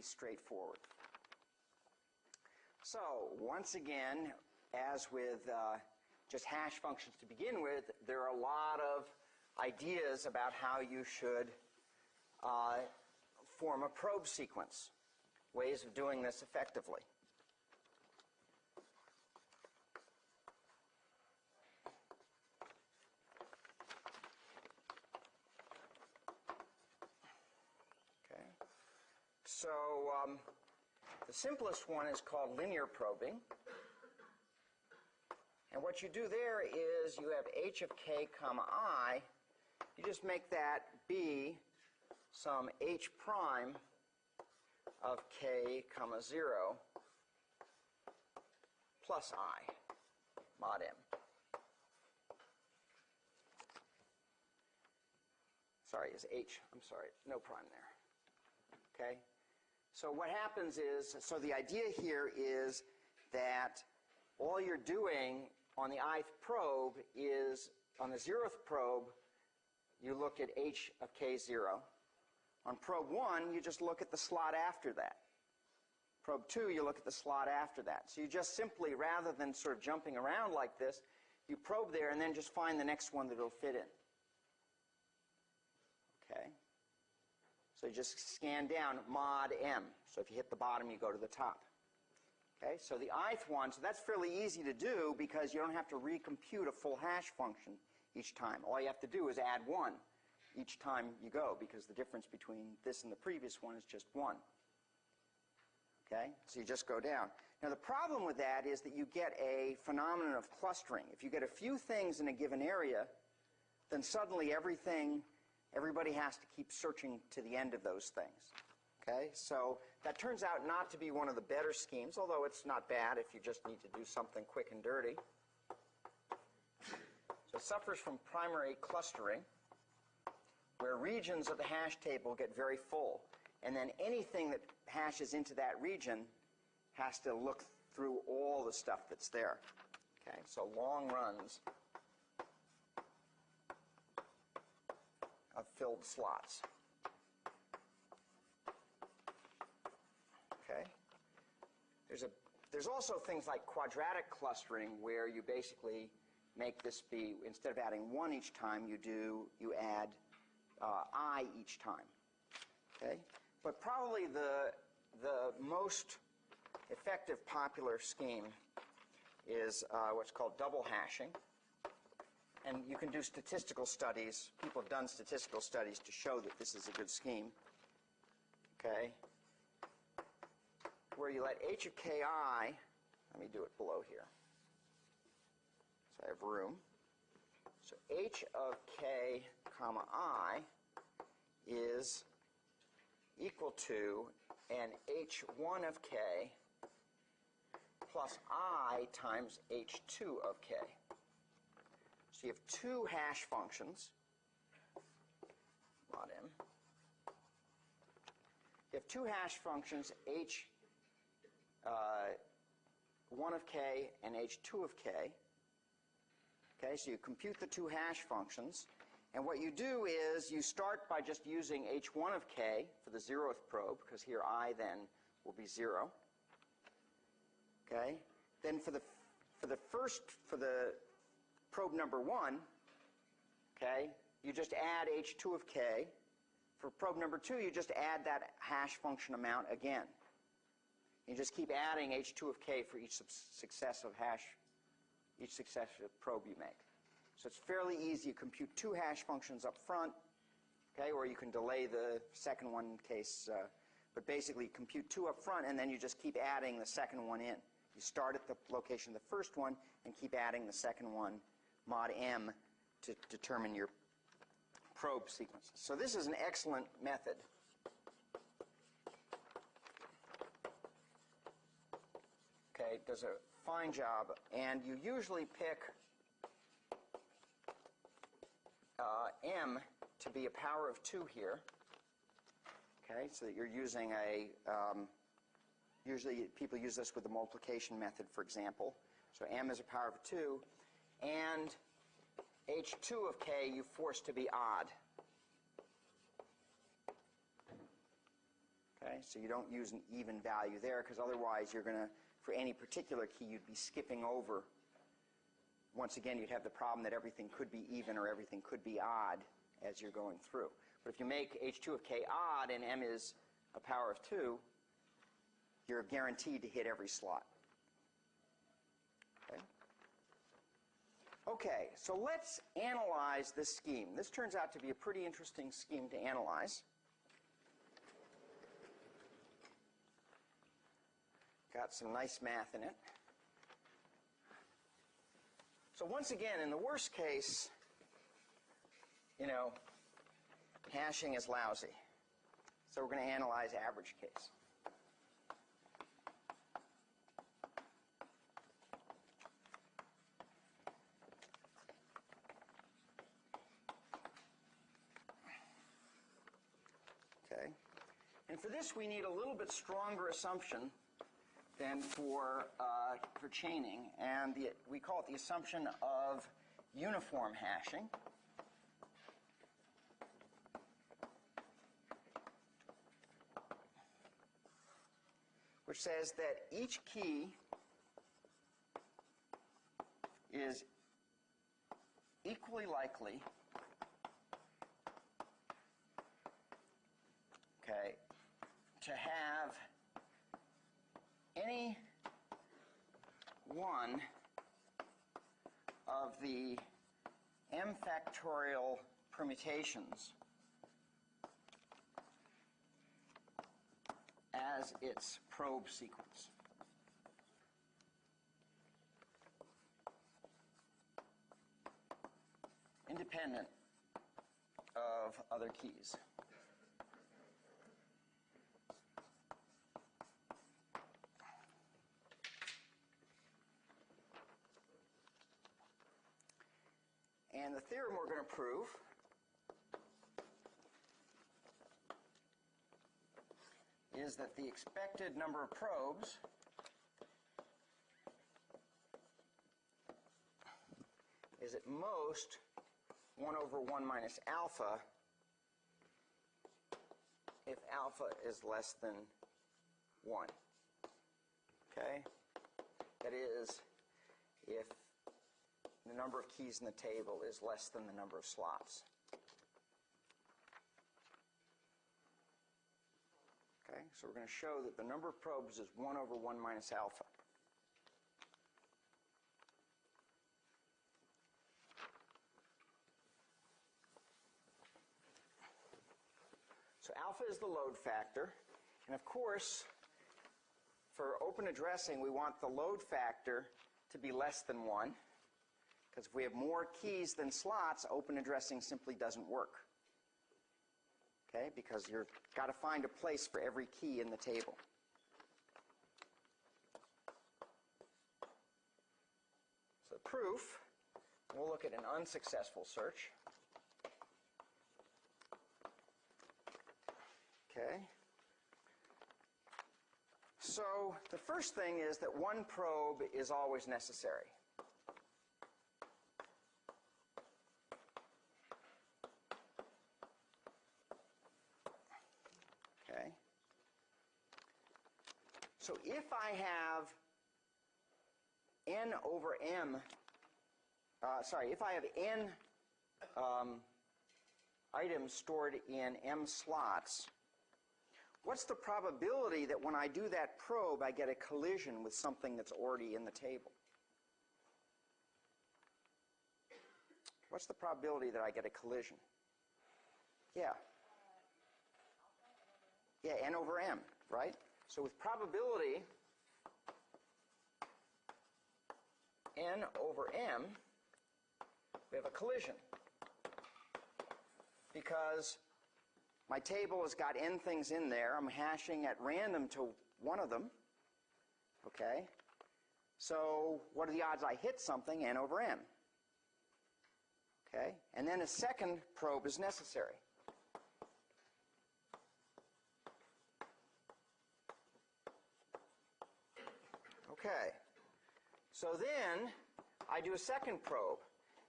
straightforward. So once again, as with just hash functions to begin with, there are a lot of ideas about how you should form a probe sequence, ways of doing this effectively. Okay. So the simplest one is called linear probing. And what you do there is you have h of k comma I. You just make that be some h prime of k comma 0 plus I mod m. Sorry, is h, I'm sorry, no prime there. Okay? So what happens is, so the idea here is that all you're doing on the ith probe is, on the 0th probe, you look at h of k0. On probe 1, you just look at the slot after that. Probe 2, you look at the slot after that. So you just simply, rather than sort of jumping around like this, you probe there and then just find the next one that it'll fit in. Okay? So you just scan down mod m. So if you hit the bottom, you go to the top. Okay, so the ith one, so that's fairly easy to do because you don't have to recompute a full hash function each time. All you have to do is add 1 each time you go, because the difference between this and the previous one is just 1. Okay, so you just go down. Now the problem with that is that you get a phenomenon of clustering. If you get a few things in a given area, then suddenly everything everybody has to keep searching to the end of those things. Okay, so that turns out not to be one of the better schemes, although it's not bad if you just need to do something quick and dirty. So it suffers from primary clustering, where regions of the hash table get very full, and then anything that hashes into that region has to look through all the stuff that's there. Okay, so long runs of filled slots. Okay. There's also things like quadratic clustering, where you basically make this be, instead of adding 1 each time, you add I each time. Okay. But probably the most effective popular scheme is what's called double hashing. And you can do statistical studies. People have done statistical studies to show that this is a good scheme. Okay. Where you let h of ki, let me do it below here, so I have room. So h of k comma I is equal to an h1 of k plus I times h2 of k. So you have two hash functions, mod m. You have two hash functions, h1 of k and h2 of k. Okay, so you compute the two hash functions, and what you do is you start by just using h1 of k for the 0th probe, because here I then will be 0. Okay, then for the probe number 1, okay, you just add h2 of k. For probe number 2, you just add that hash function amount again. You just keep adding h2 of k for each successive probe you make. So it's fairly easy. You compute two hash functions up front, okay, or you can delay the second one in case, but basically compute two up front, and then you just keep adding the second one in. You start at the location of the first one and keep adding the second one, mod m, to determine your probe sequences. So this is an excellent method. Okay, it does a fine job, and you usually pick m to be a power of 2 here. Okay, so that you're using a, usually people use this with the multiplication method, for example. So m is a power of 2, and h2 of k you force to be odd. Okay, so you don't use an even value there, because otherwise you're going to, for any particular key, you'd be skipping over. Once again, you'd have the problem that everything could be even or everything could be odd as you're going through. But if you make h2 of k odd and m is a power of 2, you're guaranteed to hit every slot. Okay? Okay, so let's analyze this scheme. This turns out to be a pretty interesting scheme to analyze. Got some nice math in it. So once again, in the worst case, hashing is lousy. So we're going to analyze average case. Okay. And for this, we need a little bit stronger assumption than for chaining, and we call it the assumption of uniform hashing. Which says that each key is equally likely, okay, to have any one of the m factorial permutations as its probe sequence. Independent of of other keys. And the theorem we're going to prove is that the expected number of probes is at most 1 over 1 minus alpha if alpha is less than 1. Okay? That is, if the number of keys in the table is less than the number of slots. Okay, so we're going to show that the number of probes is 1 over 1 minus alpha. So alpha is the load factor. And of course, for open addressing, we want the load factor to be less than 1. Because if we have more keys than slots, open addressing simply doesn't work. Okay, because you've got to find a place for every key in the table. So proof, we'll look at an unsuccessful search. Okay. So the first thing is that one probe is always necessary. Okay. So if I have n over m, if I have n items stored in m slots, what's the probability that when I do that probe, I get a collision with something that's already in the table? What's the probability that I get a collision? Yeah. Yeah, n over m, right? So with probability n over m, we have a collision. Because my table has got n things in there. I'm hashing at random to one of them. Okay? So what are the odds I hit something? N over m. Okay? And then a second probe is necessary. Okay. So then I do a second probe.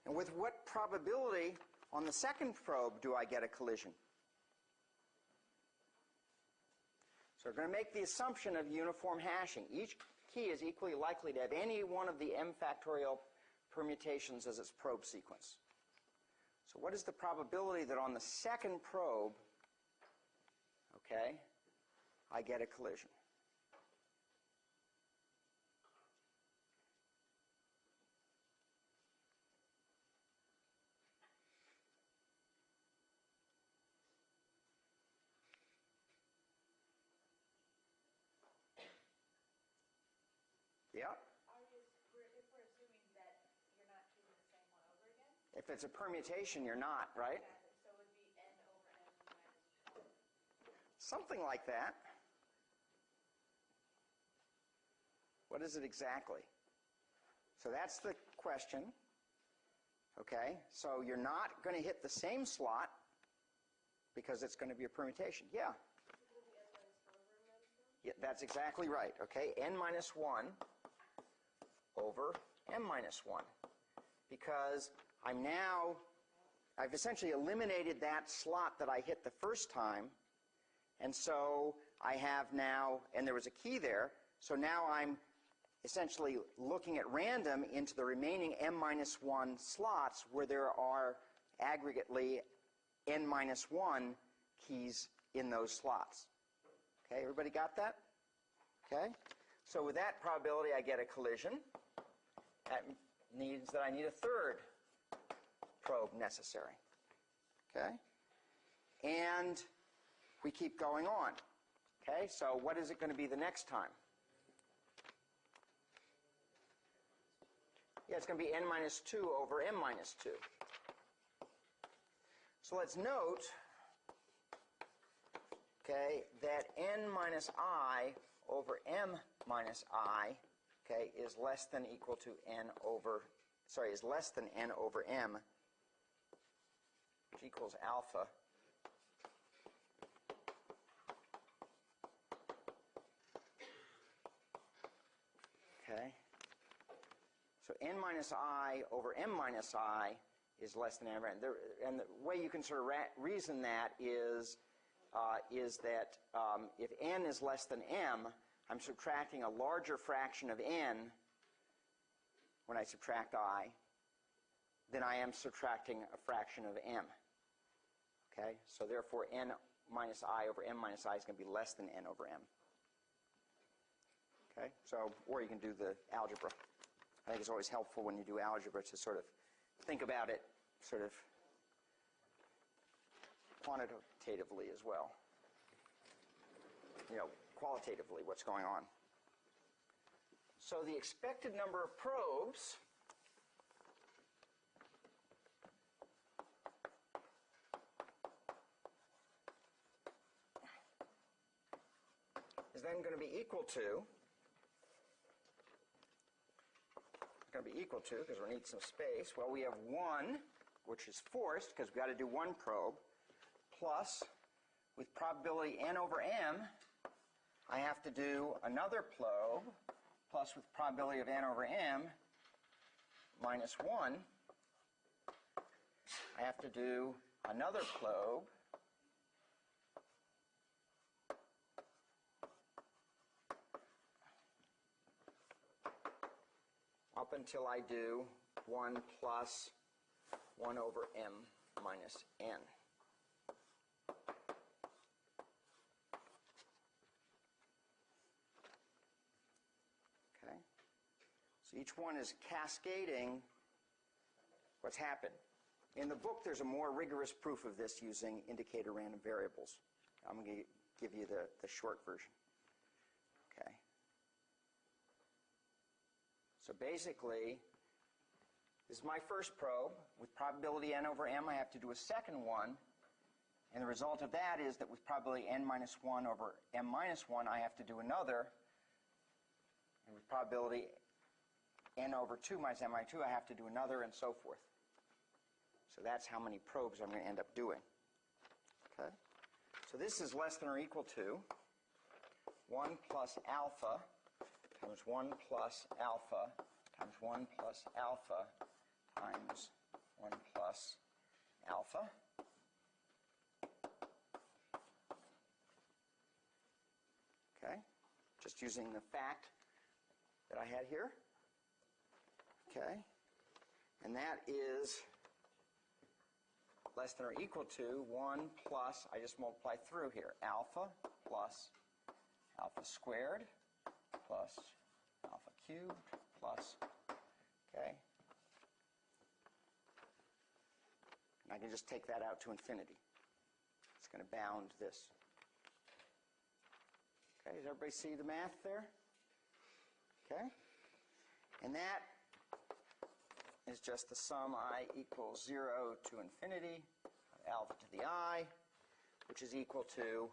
And with what probability on the second probe do I get a collision? So we're going to make the assumption of uniform hashing. Each key is equally likely to have any one of the m factorial permutations as its probe sequence. So what is the probability that on the second probe, okay, I get a collision? Yeah. If we're assuming that you're not choosing the same one over again? If it's a permutation, you're not, right? Exactly. So it would be n over m minus 1. Something like that. What is it exactly? So that's the question. Okay, so you're not going to hit the same slot because it's going to be a permutation. Yeah. Yeah, that's exactly right. Okay, n minus 1 over m minus 1. Because I've essentially eliminated that slot that I hit the first time. And so I have now, and there was a key there, so now I'm essentially looking at random into the remaining m minus 1 slots where there are aggregately n minus 1 keys in those slots. Okay, everybody got that? Okay? So with that probability, I get a collision. That means that I need a third probe necessary. Okay? And we keep going on. Okay, so what is it going to be the next time? Yeah, it's going to be n minus 2 over m minus 2. So let's note, okay, that n minus I over m minus I, okay, is less than equal to is less than n over m, which equals alpha. Okay. So n minus I over m minus I is less than n over n. And the way you can sort of reason that is that if n is less than m, I'm subtracting a larger fraction of n when I subtract I than I am subtracting a fraction of m. Okay? So therefore n minus I over m minus I is going to be less than n over m. Okay? So, or you can do the algebra. I think it's always helpful when you do algebra to sort of think about it sort of quantitatively as well. You know, qualitatively what's going on. So the expected number of probes is then going to be equal to, because we need some space, well, we have 1, which is forced, because we've got to do one probe, plus, with probability n over m, I have to do another probe, plus with probability of n over m, minus 1, I have to do another probe, up until I do 1 plus 1 over m minus n. Okay? So each one is cascading what's happened. In the book, there's a more rigorous proof of this using indicator random variables. I'm going to give you the short version. Okay? So basically, this is my first probe. With probability n over m, I have to do a second one. And the result of that is that with probability n minus 1 over m minus 1, I have to do another. And with probability n over 2 minus m minus 2, I have to do another, and so forth. So that's how many probes I'm going to end up doing. Okay? So this is less than or equal to 1 plus alpha times 1 plus alpha times 1 plus alpha times 1 plus alpha. Okay? Just using the fact that I had here. Okay? And that is less than or equal to 1 plus, I just multiply through here, alpha plus alpha squared plus alpha cubed plus, okay? And I can just take that out to infinity. It's going to bound this. Okay, does everybody see the math there? Okay? And that is just the sum I equals 0 to infinity of alpha to the I, which is equal to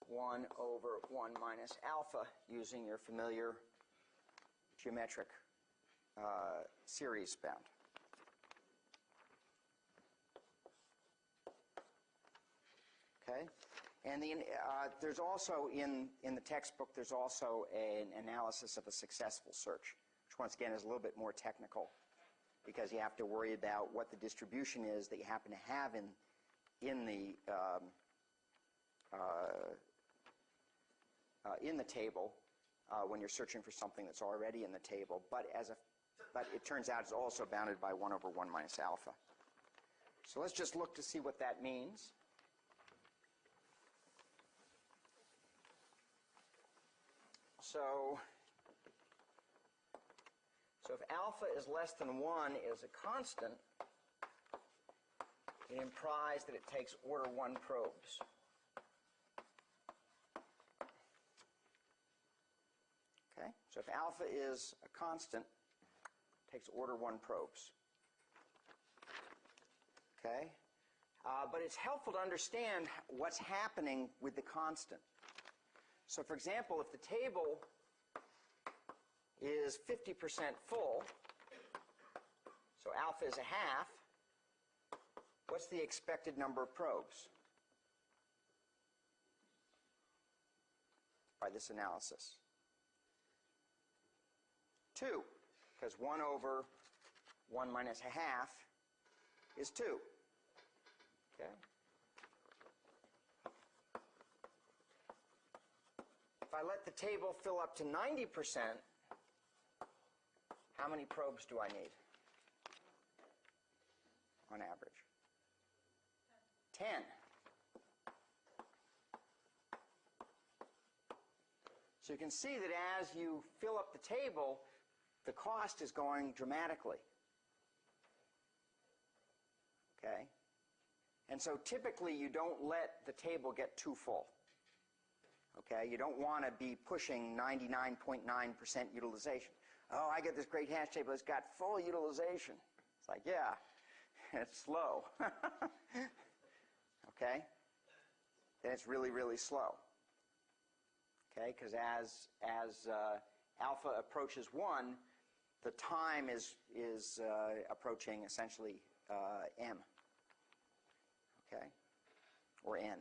1 over 1 minus alpha using your familiar geometric series bound. Okay? And there's also, in the textbook, there's also an analysis of a successful search, which once again is a little bit more technical because you have to worry about what the distribution is that you happen to have in the table when you're searching for something that's already in the table. But it turns out it's also bounded by 1 over 1 minus alpha. So let's just look to see what that means. So if alpha is less than 1 is a constant, it implies that it takes order 1 probes. Okay? So if alpha is a constant, it takes order 1 probes. Okay? but it's helpful to understand what's happening with the constant. So for example, if the table is 50% full, so alpha is a half, what's the expected number of probes by this analysis? 2, because 1 over 1 minus a half is 2. Okay? If I let the table fill up to 90%, how many probes do I need on average? 10. So you can see that as you fill up the table, the cost is going dramatically. Okay? And so typically you don't let the table get too full. Okay? You don't want to be pushing 99.9% utilization. Oh, I get this great hash table that's got full utilization. It's like, yeah, it's slow. Okay? Then it's really, really slow. Okay? Because as alpha approaches 1, the time is approaching essentially m. Okay? Or n.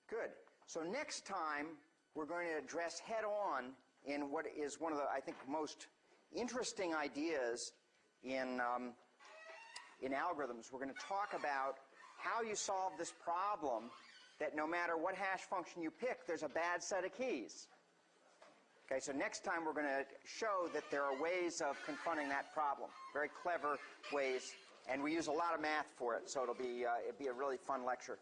Good. So next time we're going to address head-on in what is one of the, I think, most interesting ideas in algorithms. We're going to talk about how you solve this problem that no matter what hash function you pick, there's a bad set of keys. Okay, so next time we're going to show that there are ways of confronting that problem, very clever ways, and we use a lot of math for it, so it'll be a really fun lecture.